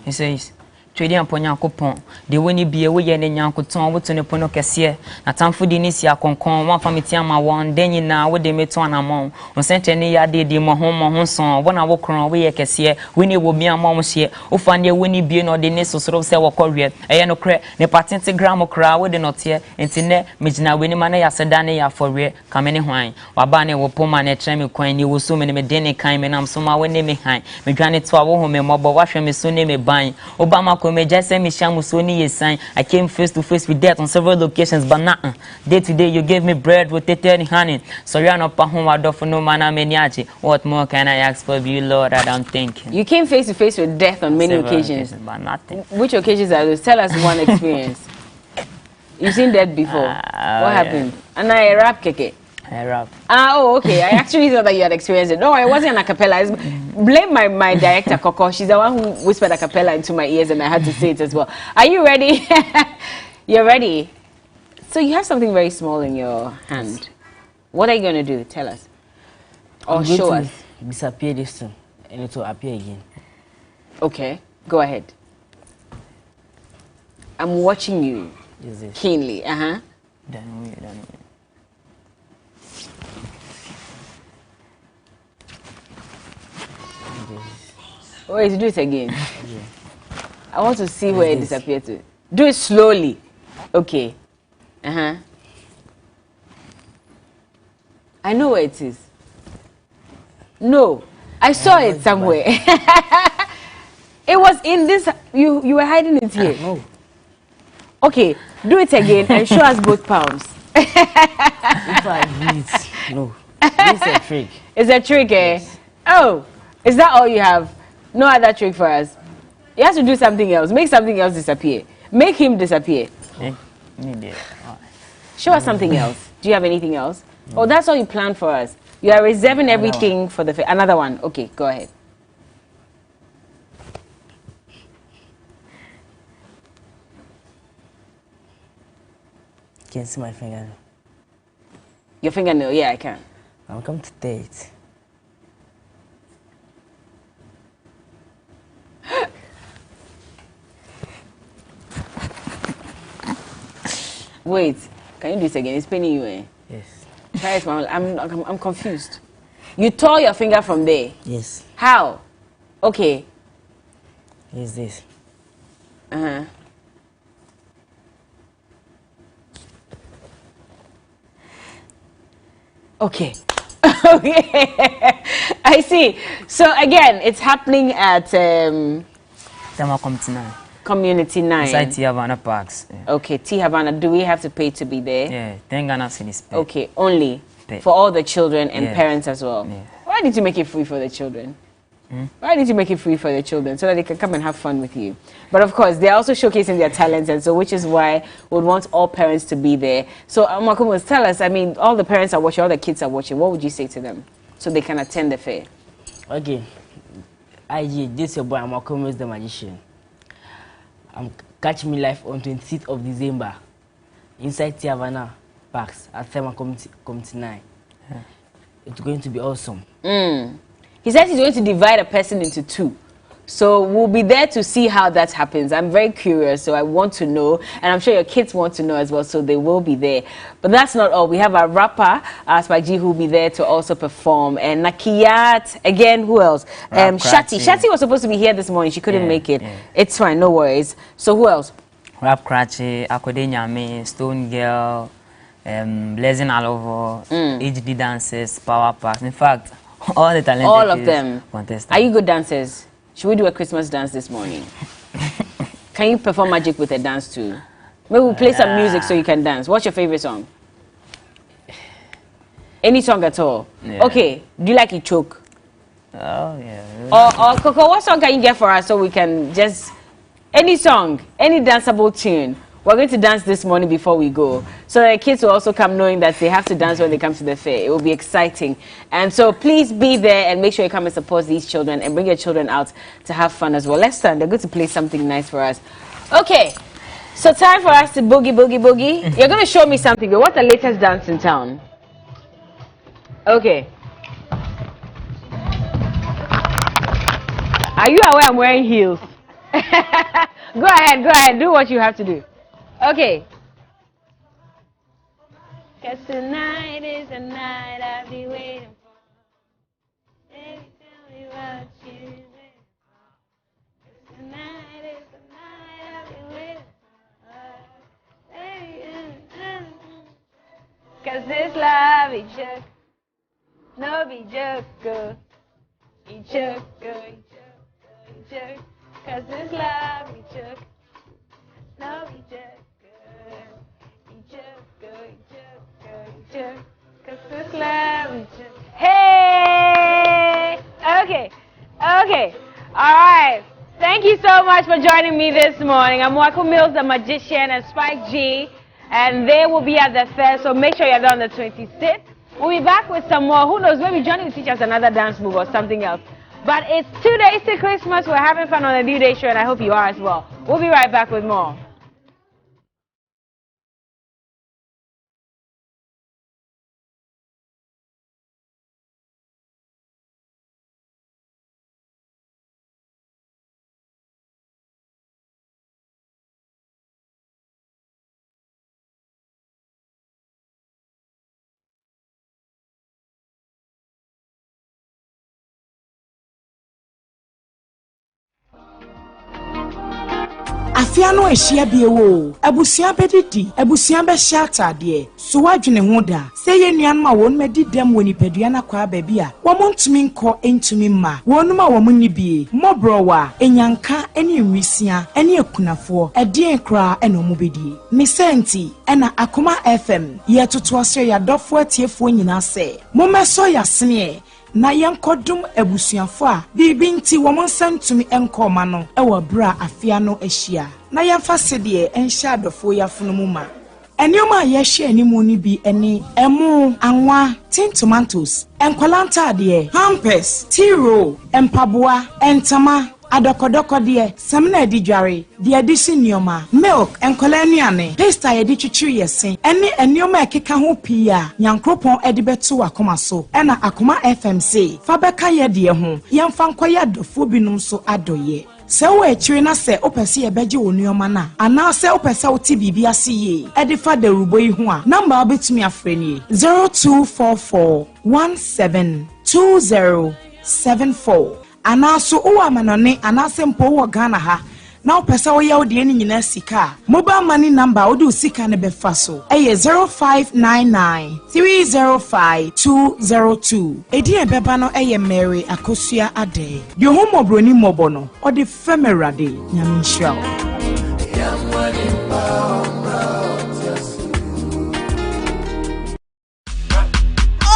He says, Trading upon Yankopon, the winny be away and Yankoton, what's on the Pono Cassia, a time for the Nisia Concon, one from Tiama one, then you now with the Meton among, on Saint Ania de Mahom, Mahonson, one I walk around away a Cassia, Winnie will be a mom's here, who find your Winnie be no the Nesso sort of sell courier, a no crack, the patent grammar crowd with the not here, and Tine, Mijina Winnie Mania Sedania for rear, come any wine, Wabane will pull my net tremor coin, you will so many Medeni kind, and I'm so my way name behind, me granted to our home, and mobile wash me soon name a buying, Obama. I came face to face with death on several locations, but nah, day to day you gave me bread with and honey. Sorry, I'm not home for no man. What more can I ask for you, Lord? I don't think. You came face to face with death on many occasions, but nothing. Which occasions are those? Tell us one experience. You've seen death before. What happened? And I rap keke. I rap. Oh, okay. I actually thought that you had experienced it. No, I wasn't an acapella. Blame my director, Coco. She's the one who whispered acapella into my ears and I had to say it as well. Are you ready? You're ready? So you have something very small in your hand. What are you going to do? Tell us. Or show us. Disappear this soon and it will appear again. Okay. Go ahead. I'm watching you keenly. Done. Wait, do it again. I want to see where it disappeared to. Do it slowly. Okay. I know where it is. No, I saw it somewhere. It was in this. You were hiding it here. No. Okay, do it again and show us both palms. If I do it, no. It's a trick. It's a trick, eh? Yes. Oh, is that all you have? No other trick for us? You have to do something else. Make something else disappear. Make him disappear. Show us something else. Do you have anything else? No. Oh, that's all you planned for us. You are reserving everything for the... Another one. Okay, go ahead. Can you see my fingernail? Your fingernail? Yeah, I can. I'll come to date. Wait, can you do this again? It's paining you, eh? Yes. Try it, I'm confused. You tore your finger from there? Yes. How? Okay. Here's this. Uh-huh. Okay. Okay. I see. So again, it's happening at Community 9. Inside T Havana Parks. Yeah. Okay, T Havana. Do we have to pay to be there? Yeah, 10 Ghana cedis. Okay, only for all the children and parents as well. Yeah. Why did you make it free for the children? Why did you make it free for the children? So that they can come and have fun with you. But of course, they're also showcasing their talents, and so which is why we would want all parents to be there. So Makumos, tell us, I mean, all the parents are watching, all the kids are watching. What would you say to them so they can attend the fair? Okay. IG, this is your boy, Makumos the Magician. Catch me live on 26th of December inside T Havana Parks at Community 9. Yeah. It's going to be awesome. He says he's going to divide a person into two. So we'll be there to see how that happens. I'm very curious, so I want to know, and I'm sure your kids want to know as well, so they will be there. But that's not all. We have our rapper, Spike who will be there to also perform. And Nakiyat, again, who else? Shati. Shati was supposed to be here this morning. She couldn't make it. Yeah. It's fine, no worries. So who else? Rap Cratchy, Akode Nyame, Stone Girl, Blazing Alovo, HD Dances, Power Packs. In fact, all the talented all of them. Contestants. Are you good dancers? Should we do a Christmas dance this morning? Can you perform magic with a dance too? Maybe we'll play some music so you can dance. What's your favorite song? Any song at all? Yeah. Okay. Do you like it choke? Oh, yeah. Or Coco, what song can you get for us so we can just... Any song, any danceable tune. We're going to dance this morning before we go. So the kids will also come knowing that they have to dance when they come to the fair. It will be exciting. And so please be there and make sure you come and support these children and bring your children out to have fun as well. Let's stand. They're going to play something nice for us. Okay. So time for us to boogie, boogie, boogie. You're going to show me something. What's the latest dance in town? Okay. Are you aware I'm wearing heels? Go ahead. Do what you have to do. Okay. Cause tonight is the night I'll be waiting for. Baby, tell me what you waiting for. Tonight is the night I'll be waiting for. Cause this love is joke. No be joke. He joke. Cause this love is joke. No be joke. Cause this love is just... Hey! Okay. Alright. Thank you so much for joining me this morning. I'm Waku Mills, the Magician, and Spike G. And they will be at the fair, so make sure you're there on the 26th. We'll be back with some more. Who knows, maybe Johnny will teach us another dance move or something else. But it's 2 days to Christmas. We're having fun on the New Day show, and I hope you are as well. We'll be right back with more. afia no ehia bie wo abusua bedidi abusua be shata de so wadwene ho da se ye nuan ma won medi dem woni padua na kwa ba bia wo montumi nko entumi ma wonum a wo munni bie mobrowa enyanka eni nwisia eni ekunafo edien kra ena omo bedie misenti ena akoma FM ye toto ase ya dofo atiefo nyina se momeso yasene na yankodum abusuafo a bibi nti wo monsantumi enkoma no ewa bra afia no ehia na yemfa sedie enhya adofo yafono mu ma enioma yehye animu ni bi eni emu anwa tin tomatoes enkwalanta de hampers tiro empaboa entama adokodoko de semna edidware de adisi nioma milk enkola anuane pasta yedi twitwiri yesen ene enioma ekeka ho pia nyankropon edibeto akoma so ena akoma FMC fabeka ye de ho yemfa nkoya adofo binum so adoye se wo ekiri na se opese ye beje onuoma na ana se opese oti bibia se ye edifa de rubo yi ho a number obetumi afreni 0244172074 anaso uwa manone anasempo wo Ghana ha na opesa wo ya odi eni nyina sika mobile money number odi sika ne befa so eye 0599305202 edi ebeba no eye Mary Akosua Ade de ho mobroni mobo no odi femerade nyame nhira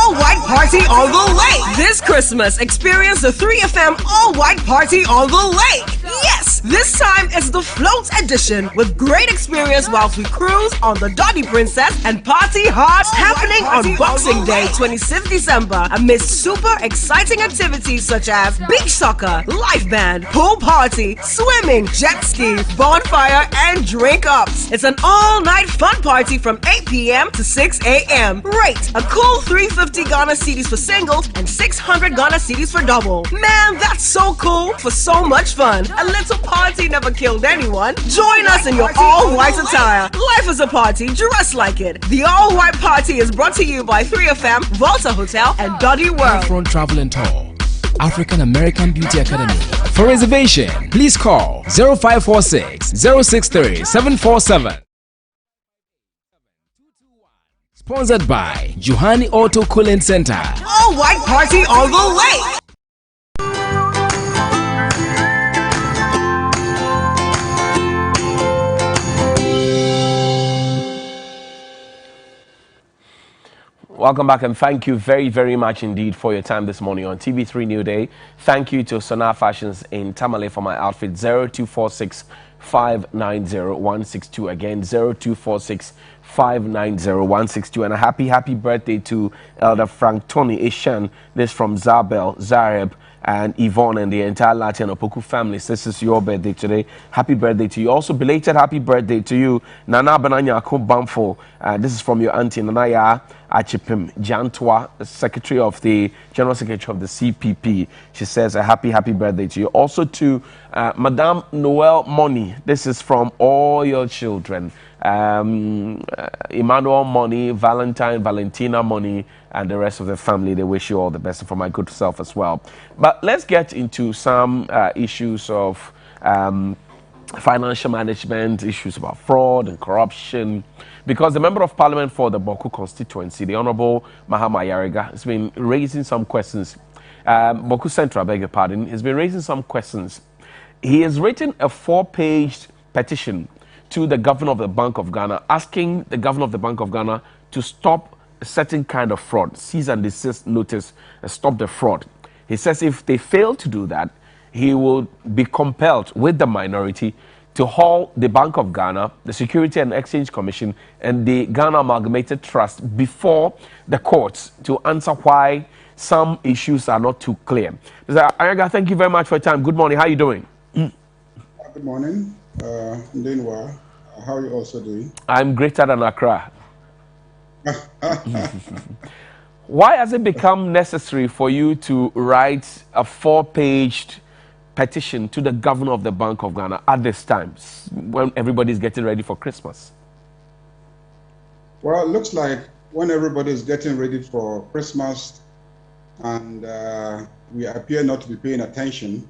All-white party on the lake. This Christmas, experience the 3FM all-white party on the lake. Yes, this time it's the float edition with great experience whilst we cruise on the Dottie Princess and party hard happening on Boxing Day, 26th December, amidst super exciting activities such as beach soccer, live band, pool party, swimming, jet ski, bonfire, and drink ups. It's an all-night fun party from 8 p.m. to 6 a.m. Rate a cool 350 Ghana cedis for singles and 600 Ghana cedis for double. Man, that's so cool for so much fun. A little party never killed anyone. Join us in your all-white attire. Life is a party, dress like it. The all-white party is brought to you by 3FM, Volta Hotel, and Dottie World. Front Travel and Tour, African American Beauty Academy. For reservation, please call 0546 063 747. Sponsored by Johanny Auto Cooling Center. All-white party on the lake. Welcome back and thank you very, very much indeed for your time this morning on TV3 New Day. Thank you to Sonar Fashions in Tamale for my outfit 0246 590 again 0246 590 and a happy birthday to Elder Frank Tony Ishan. This from Zabel, Zareb and Yvonne and the entire Latin Opoku family. This is your birthday today. Happy birthday to you. Also belated happy birthday to you, Nana Bananya Bamfo. This is from your auntie Nanaya Achipim Jantwa, General Secretary of the CPP. She says a happy birthday to you. Also to Madame Noel Money. This is from all your children. Emmanuel Money, Valentine, Valentina Money, and the rest of the family. They wish you all the best, and for my good self as well. But let's get into some issues of financial management, issues about fraud and corruption, because the Member of Parliament for the Boku constituency, the Honorable Mahama Yariga, has been raising some questions. Boku Central, I beg your pardon, has been raising some questions. He has written a 4-page petition to the Governor of the Bank of Ghana, asking the Governor of the Bank of Ghana to stop a certain kind of fraud, cease and desist notice, stop the fraud. He says if they fail to do that, he will be compelled with the minority to haul the Bank of Ghana, the Security and Exchange Commission, and the Ghana Amalgamated Trust before the courts to answer why some issues are not too clear. Mr. Ayaga, thank you very much for your time. Good morning. How are you doing? Good morning. I'm doing well. How are you also doing? I'm greater than Accra. Why has it become necessary for you to write a 4-page petition to the Governor of the Bank of Ghana at this time, when everybody's getting ready for Christmas? Well, it looks like when everybody's getting ready for Christmas and we appear not to be paying attention,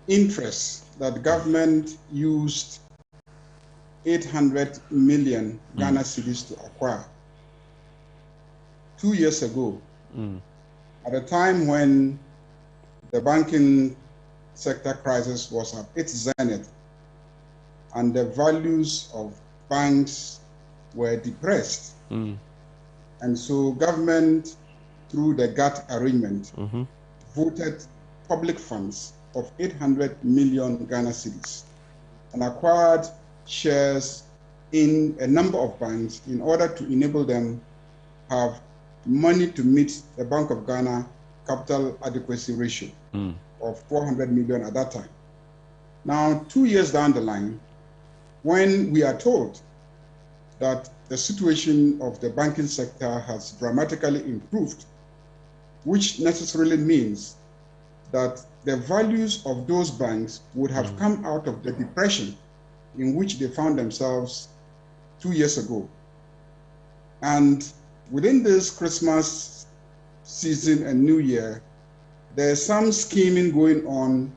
interest that government used 800 million Ghana cedis to acquire 2 years ago, at a time when the banking sector crisis was at its zenith and the values of banks were depressed. And so government, through the GATT arrangement, voted public funds of 800 million Ghana cedis and acquired shares in a number of banks in order to enable them have money to meet the Bank of Ghana capital adequacy ratio of 400 million at that time. Now, 2 years down the line, when we are told that the situation of the banking sector has dramatically improved, which necessarily means that the values of those banks would have come out of the depression in which they found themselves 2 years ago. And within this Christmas season and New Year, there's some scheming going on,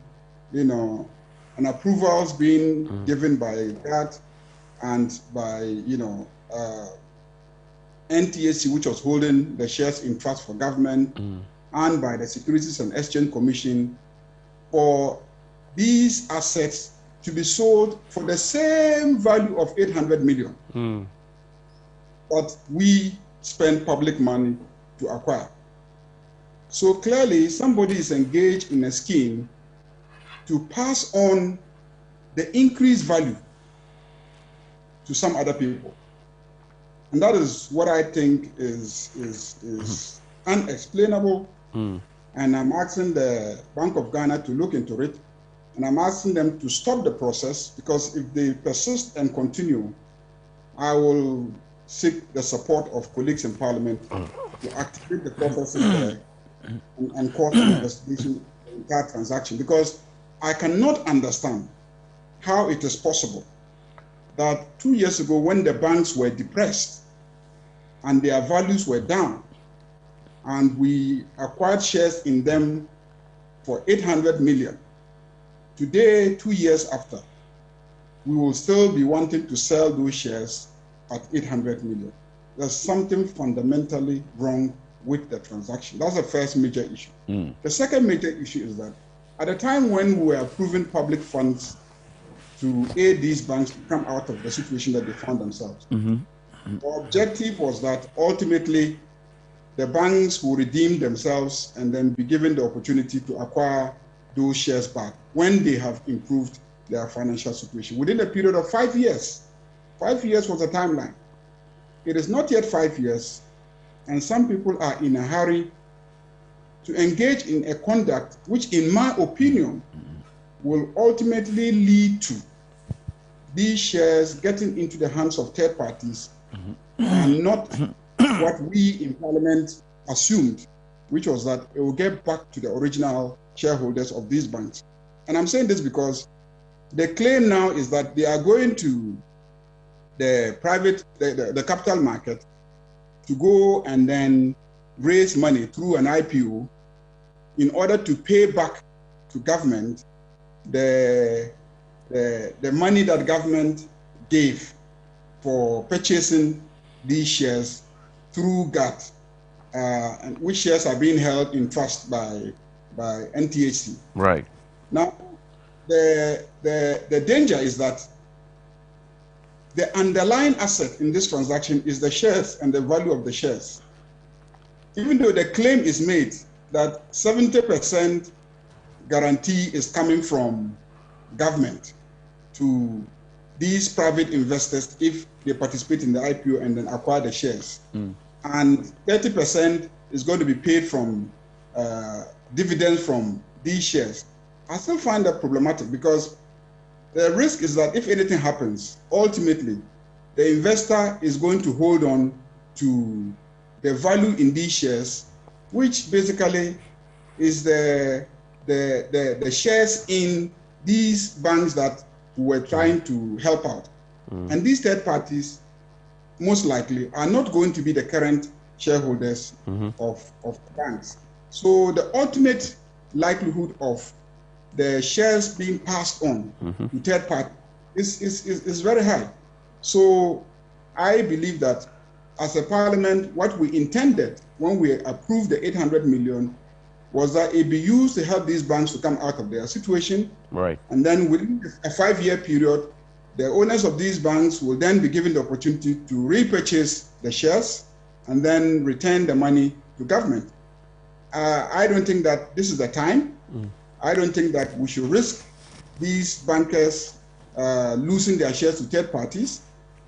you know, and approvals being given by GATT and by, you know, NTAC, which was holding the shares in trust for government, and by the Securities and Exchange Commission for these assets to be sold for the same value of 800 million. But we spend public money to acquire. So clearly, somebody is engaged in a scheme to pass on the increased value to some other people. And that is what I think is unexplainable. And I'm asking the Bank of Ghana to look into it. And I'm asking them to stop the process, because if they persist and continue, I will seek the support of colleagues in Parliament to activate the processes there and call for investigation in that transaction. Because I cannot understand how it is possible that 2 years ago, when the banks were depressed and their values were down, and we acquired shares in them for 800 million, today, 2 years after, we will still be wanting to sell those shares at 800 million. There's something fundamentally wrong with the transaction. That's the first major issue. The second major issue is that at the time when we were approving public funds to aid these banks to come out of the situation that they found themselves, the objective was that ultimately the banks will redeem themselves and then be given the opportunity to acquire those shares back when they have improved their financial situation within a period of 5 years. 5 years was the timeline. It is not yet 5 years, and some people are in a hurry to engage in a conduct which, in my opinion, will ultimately lead to these shares getting into the hands of third parties and not what we in Parliament assumed, which was that it will get back to the original shareholders of these banks. And I'm saying this because the claim now is that they are going to the capital market to go and then raise money through an IPO in order to pay back to government the money that government gave for purchasing these shares through GATT, and which shares are being held in trust by NTAC. Right. Now, the danger is that the underlying asset in this transaction is the shares and the value of the shares. Even though the claim is made that 70% guarantee is coming from government to these private investors if they participate in the IPO and then acquire the shares, and 30% is going to be paid from dividends from these shares, I still find that problematic, because the risk is that if anything happens, ultimately, the investor is going to hold on to the value in these shares, which basically is the shares in these banks that we're trying to help out. And these third parties, most likely, are not going to be the current shareholders of banks. So the ultimate likelihood of the shares being passed on to third party is very high. So I believe that as a parliament, what we intended when we approved the 800 million was that it be used to help these banks to come out of their situation. Right. And then within a 5-year period, the owners of these banks will then be given the opportunity to repurchase the shares and then return the money to government. I don't think that this is the time. I don't think that we should risk these bankers losing their shares to third parties.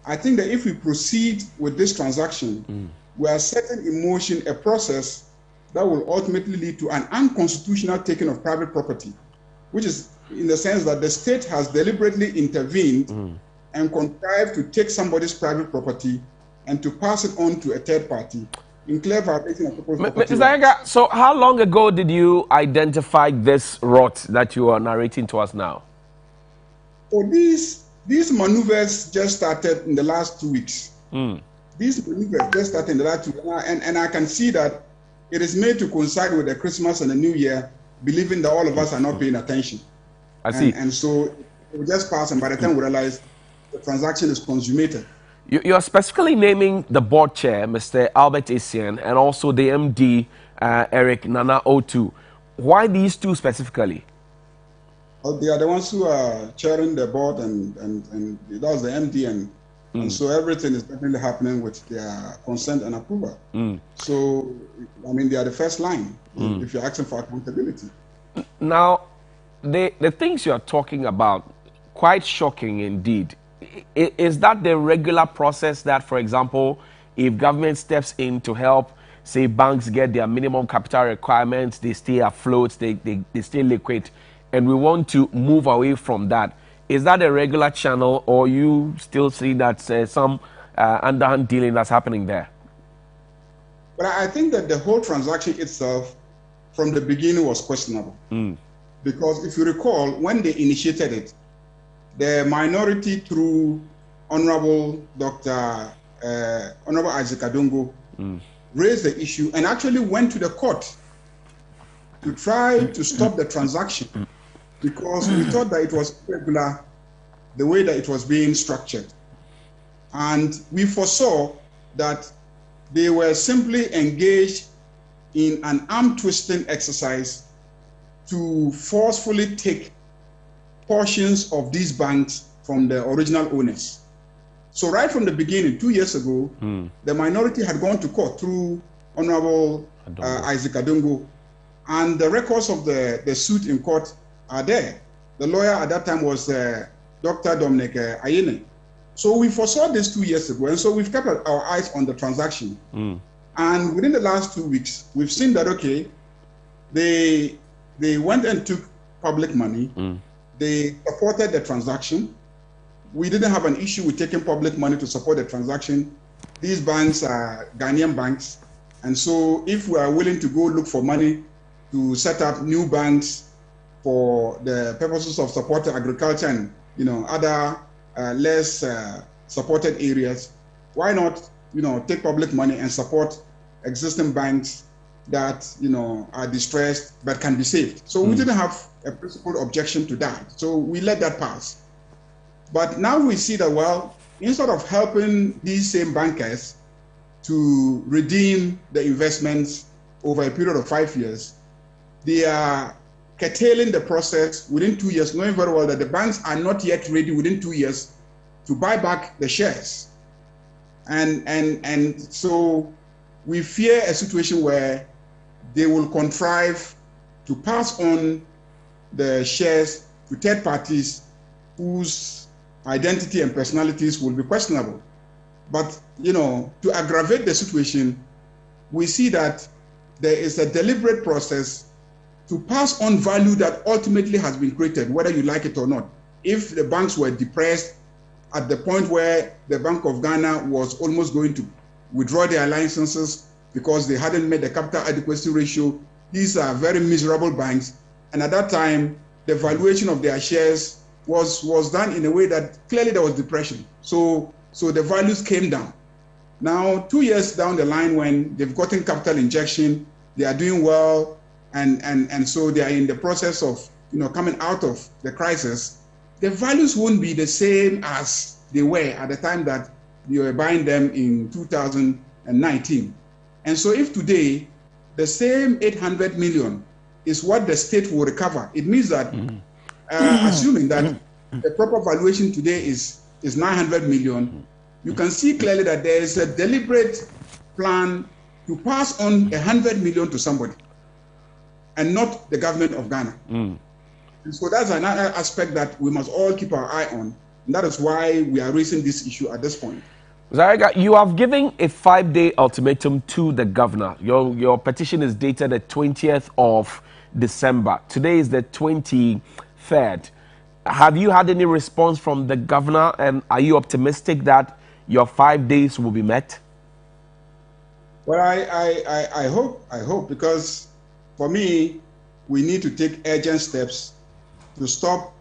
I think that if we proceed with this transaction, we are setting in motion a process that will ultimately lead to an unconstitutional taking of private property, which is in the sense that the state has deliberately intervened and contrived to take somebody's private property and to pass it on to a third party in clear violation of people's property. Mr. Ega, so how long ago did you identify this rot that you are narrating to us now? So these maneuvers just started in the last 2 weeks. These maneuvers just started in the last 2 weeks. And I can see that it is made to coincide with the Christmas and the New Year, believing that all of us are not paying attention. I see. And so it will just pass, and by the time we realize the transaction is consummated. You are specifically naming the board chair, Mr. Albert Essien, and also the MD, Eric Nana Otu. Why these two specifically? Well, they are the ones who are chairing the board, and that was the MD, and so everything is definitely happening with their consent and approval. So, I mean, they are the first line if you're asking for accountability. Now, the things you are talking about, quite shocking indeed. Is that the regular process that, for example, if government steps in to help, say, banks get their minimum capital requirements, they stay afloat, they stay liquid, and we want to move away from that? Is that a regular channel, or you still see that some underhand dealing that's happening there? But I think that the whole transaction itself, from the beginning, was questionable. Because if you recall, when they initiated it, the minority through Honorable Honorable Isaac Adongo raised the issue and actually went to the court to try to stop the transaction, because we thought that it was irregular the way that it was being structured. And we foresaw that they were simply engaged in an arm-twisting exercise to forcefully take portions of these banks from the original owners. So right from the beginning, 2 years ago, the minority had gone to court through Honorable Isaac Adongo, and the records of the suit in court are there. The lawyer at that time was Dr. Dominic Ayene. So we foresaw this 2 years ago, and so we've kept our eyes on the transaction. And within the last 2 weeks, we've seen that, okay, they went and took public money. They supported the transaction. We didn't have an issue with taking public money to support the transaction. These banks are Ghanaian banks. And so if we are willing to go look for money to set up new banks for the purposes of supporting agriculture and other less supported areas, why not take public money and support existing banks that are distressed but can be saved? So we didn't have a principled objection to that. So we let that pass. But now we see that, well, instead of helping these same bankers to redeem the investments over a period of 5 years, they are curtailing the process within 2 years, knowing very well that the banks are not yet ready within 2 years to buy back the shares. And so we fear a situation where they will contrive to pass on the shares to third parties whose identity and personalities will be questionable. But, to aggravate the situation, we see that there is a deliberate process to pass on value that ultimately has been created, whether you like it or not. If the banks were depressed at the point where the Bank of Ghana was almost going to withdraw their licenses because they hadn't met the capital adequacy ratio, these are very miserable banks. And at that time, the valuation of their shares was done in a way that clearly there was depression. So the values came down. Now, 2 years down the line, when they've gotten capital injection, they are doing well, and so they are in the process of coming out of the crisis, the values won't be the same as they were at the time that you were buying them in 2019. And so if today the same 800 million is what the state will recover, it means that assuming that the proper valuation today is 900 million, you can see clearly that there is a deliberate plan to pass on 100 million to somebody and not the government of Ghana. And so that's another aspect that we must all keep our eye on. And that is why we are raising this issue at this point. Zariga, you have given a 5-day ultimatum to the governor. Your petition is dated the 20th of December. Today is the 23rd. Have you had any response from the governor, and are you optimistic that your 5 days will be met? Well, I hope, because for me, we need to take urgent steps to stop,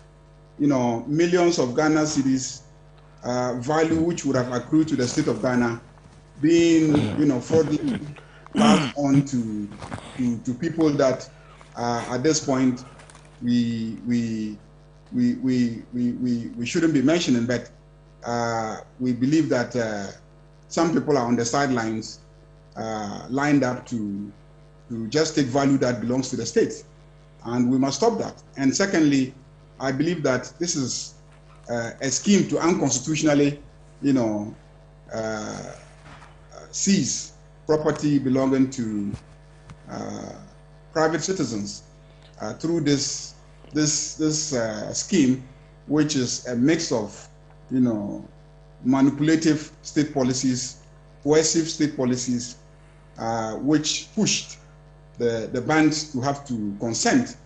millions of Ghana cedis value which would have accrued to the state of Ghana being, fraudulently passed on to people that at this point we shouldn't be mentioning, but we believe that some people are on the sidelines, lined up to just take value that belongs to the state, and we must stop that. And secondly, I believe that this is a scheme to unconstitutionally, seize property belonging to private citizens through this scheme, which is a mix of, manipulative state policies, coercive state policies, which pushed the banks to have to consent.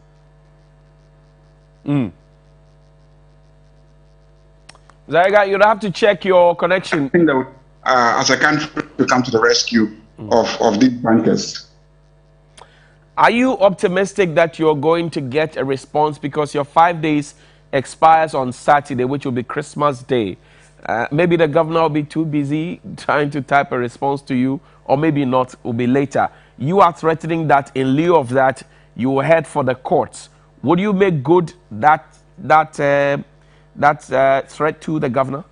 Zariga, you'll have to check your connection. I think that as a country, to come to the rescue of these bankers. Are you optimistic that you're going to get a response, because your 5 days expires on Saturday, which will be Christmas Day? Maybe the governor will be too busy trying to type a response to you, or maybe not, it will be later. You are threatening that in lieu of that, you will head for the courts. Would you make good that threat to the governor?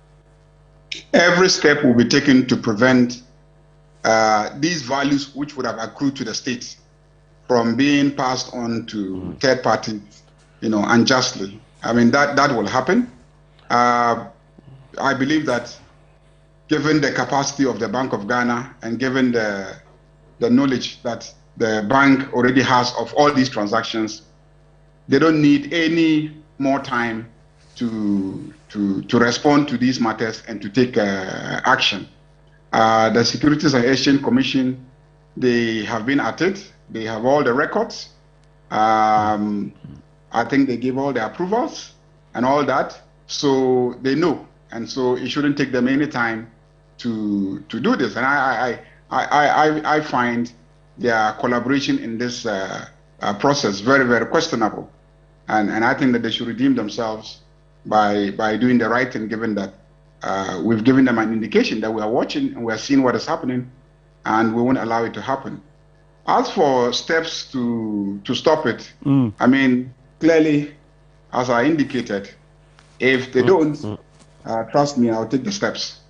Every step will be taken to prevent these values which would have accrued to the state from being passed on to third parties, unjustly. I mean, that will happen. I believe that given the capacity of the Bank of Ghana and given the knowledge that the bank already has of all these transactions, they don't need any more time to respond to these matters and to take action. The Securities and Exchange Commission, they have been at it. They have all the records. I think they gave all the approvals and all that, so they know. And so it shouldn't take them any time to do this. And I find their collaboration in this process very, very questionable. And I think that they should redeem themselves by doing the right thing, given that we've given them an indication that we are watching and we are seeing what is happening, and we won't allow it to happen. As for steps to stop it, I mean, clearly, as I indicated, if they don't, trust me, I'll take the steps.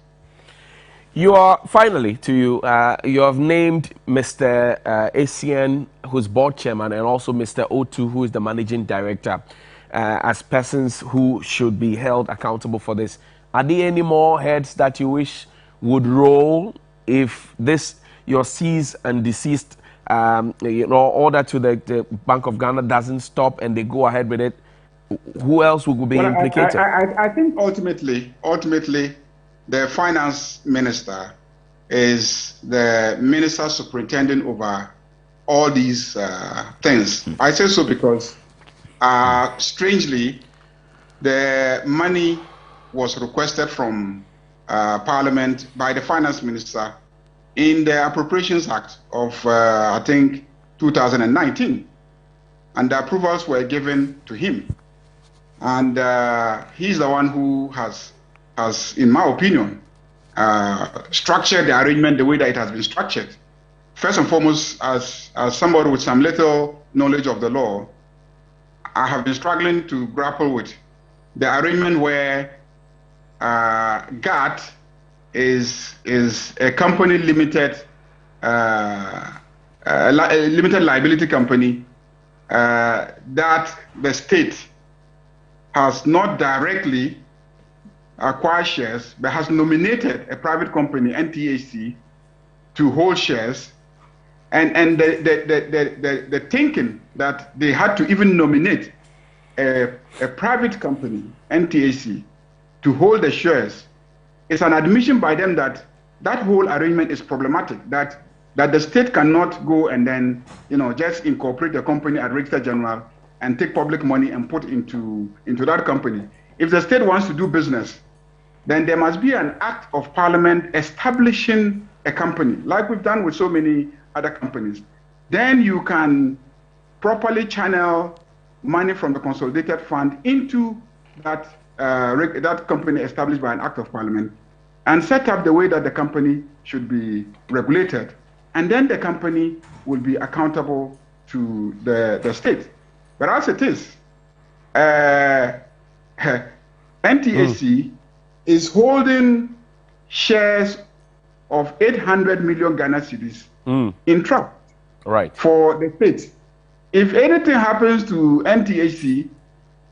You are, finally, you have named Mr. Essien, who's board chairman, and also Mr. Otu, who is the managing director, as persons who should be held accountable for this. Are there any more heads that you wish would roll if this, your cease and desist, order to the Bank of Ghana doesn't stop and they go ahead with it? Who else will be implicated? I think ultimately, the finance minister is the minister superintending over all these things. I say so because, strangely, the money was requested from Parliament by the finance minister in the Appropriations Act of, I think, 2019. And the approvals were given to him. And he's the one who has, in my opinion, structured the arrangement the way that it has been structured. First and foremost, as somebody with some little knowledge of the law, I have been struggling to grapple with the arrangement where GAT is a company limited, a limited liability company that the state has not directly acquired shares, but has nominated a private company, NTAC, to hold shares. And the thinking that they had to even nominate a private company, NTAC, to hold the shares is an admission by them that that whole arrangement is problematic, that the state cannot go and then, just incorporate the company at Register General and take public money and put into that company. If the state wants to do business, then there must be an act of parliament establishing a company, like we've done with so many other companies. Then you can properly channel money from the consolidated fund into that that company established by an act of parliament, and set up the way that the company should be regulated, and then the company will be accountable to the state. But as it is, NTAC is holding shares of 800 million Ghana cedis in trust for the state. If anything happens to NTAC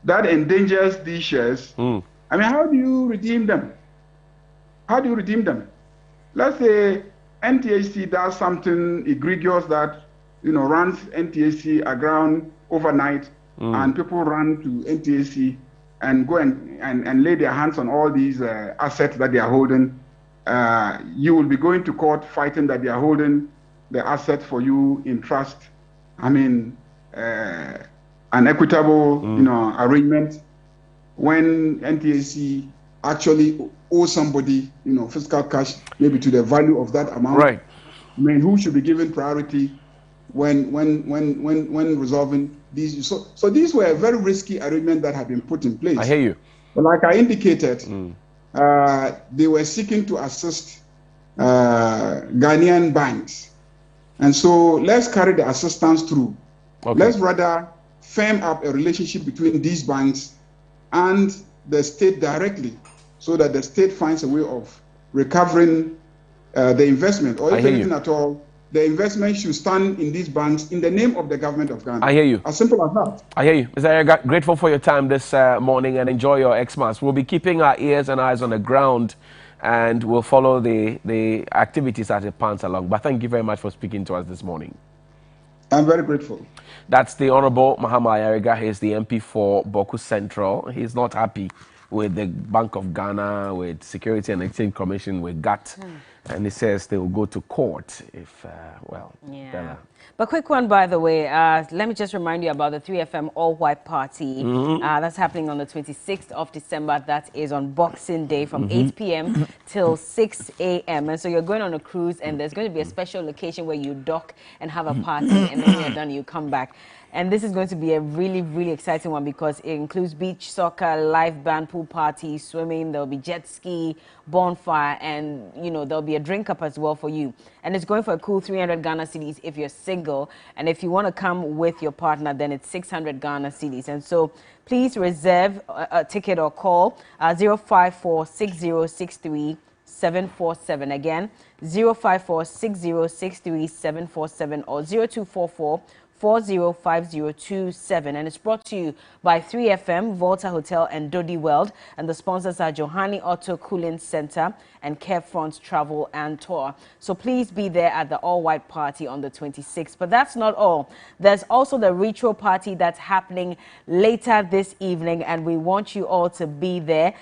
that endangers these shares, I mean, how do you redeem them? How do you redeem them? Let's say NTAC does something egregious that, runs NTAC aground overnight, and people run to NTAC and go and lay their hands on all these assets that they are holding. You will be going to court fighting that they are holding the asset for you in trust. I mean, an equitable, arrangement when NTAC actually owes somebody, fiscal cash, maybe to the value of that amount. Right. I mean, who should be given priority when resolving these? So these were a very risky arrangement that had been put in place. I hear you. But like I indicated, they were seeking to assist Ghanaian banks. And so let's carry the assistance through. Okay. Let's rather firm up a relationship between these banks and the state directly, so that the state finds a way of recovering the investment, or if anything at all, the investment should stand in these banks in the name of the government of Ghana. I hear you. As simple as that. I hear you. Mr. Ayariga, grateful for your time this morning, and enjoy your Xmas. We'll be keeping our ears and eyes on the ground, and we'll follow the activities as it pans along. But thank you very much for speaking to us this morning. I'm very grateful. That's the Honorable Mahama Ayariga. He's the MP for Boku Central. He's not happy with the Bank of Ghana, with Security and Exchange Commission, with GATT. And he says they will go to court if, Bella. But quick one, by the way, let me just remind you about the 3FM All-White Party. That's happening on the 26th of December. That is on Boxing Day from 8 p.m. till 6 a.m. And so you're going on a cruise, and there's going to be a special location where you dock and have a party, and then when you're done, you come back. And this is going to be a really, really exciting one because it includes beach soccer, live band, pool party, swimming. There'll be jet ski, bonfire, and, there'll be a drink up as well for you. And it's going for a cool 300 Ghana cedis if you're single. And if you want to come with your partner, then it's 600 Ghana cedis. And so please reserve a ticket or call 054-6063-747. Again, 054-6063-747 or 0244 405027, and it's brought to you by 3FM, Volta Hotel and Dodi World, and the sponsors are Johanni Auto Cooling Center and Carefront Travel and Tour. So please be there at the all-white party on the 26th. But that's not all. There's also the retro party that's happening later this evening, and we want you all to be there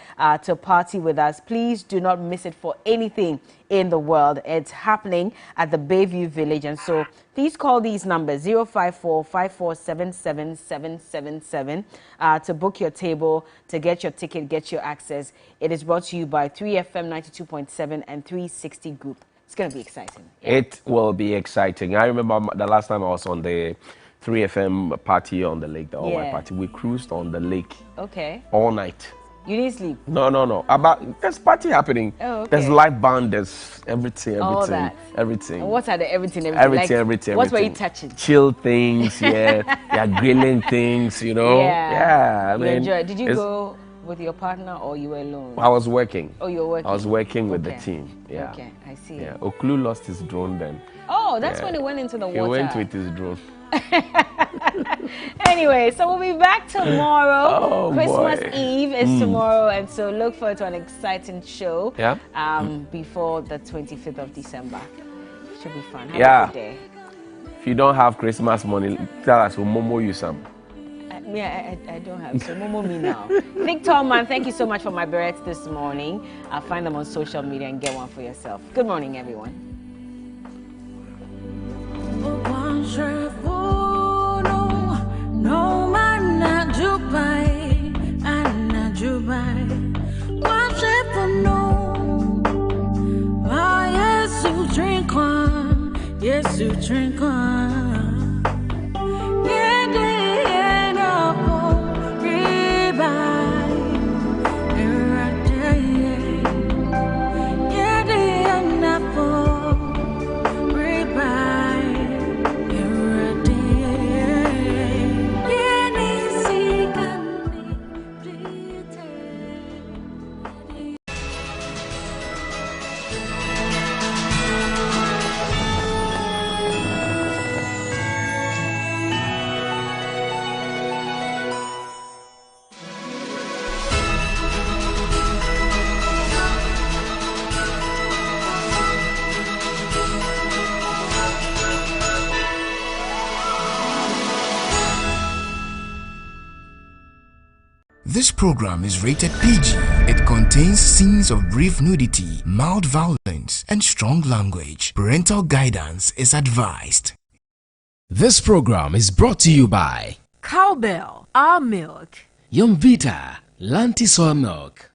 to party with us. Please do not miss it for anything in the world. It's happening at the Bayview Village, and so please call these numbers 054-5477-777 to book your table, to get your ticket, get your access. It is brought to you by 3FM 92.7 and 360 Group. It's going to be exciting. Yeah. It will be exciting. I remember the last time I was on the 3FM party on the lake, the all-white party. We cruised on the lake all night. You didn't sleep? No. There's party happening. Oh, okay. There's live band, there's everything. All that. Everything. And what are the everything? Everything. What were you touching? Chill things, yeah. Grilling things, you know. Yeah. I mean, enjoy. Did you go with your partner or you were alone? I was working. Oh, you were working. I was working with the team. Yeah. Okay, I see. Yeah. Oklu lost his drone then. Oh, that's when he went into the water. He went with his drone. Anyway, so we'll be back tomorrow. Christmas boy. Eve is tomorrow, and so look forward to an exciting show. Yeah. Before the 25th of December. Should be fun. Have a good day. If you don't have Christmas money, tell us. We'll Momo you some. I don't have, so Momo me now. Victor Man, thank you so much for my berets this morning. I'll find them on social media and get one for yourself. Good morning, everyone. No man not Dubai, and not Dubai. Watch it for no. Yes, you drink one. Yes, you drink one. Yeah, they no rebuy. Yeah, they no rebuy. This program is rated PG. It contains scenes of brief nudity, mild violence, and strong language. Parental guidance is advised. This program is brought to you by Cowbell, our milk. Yumvita, Lanti Soy Milk.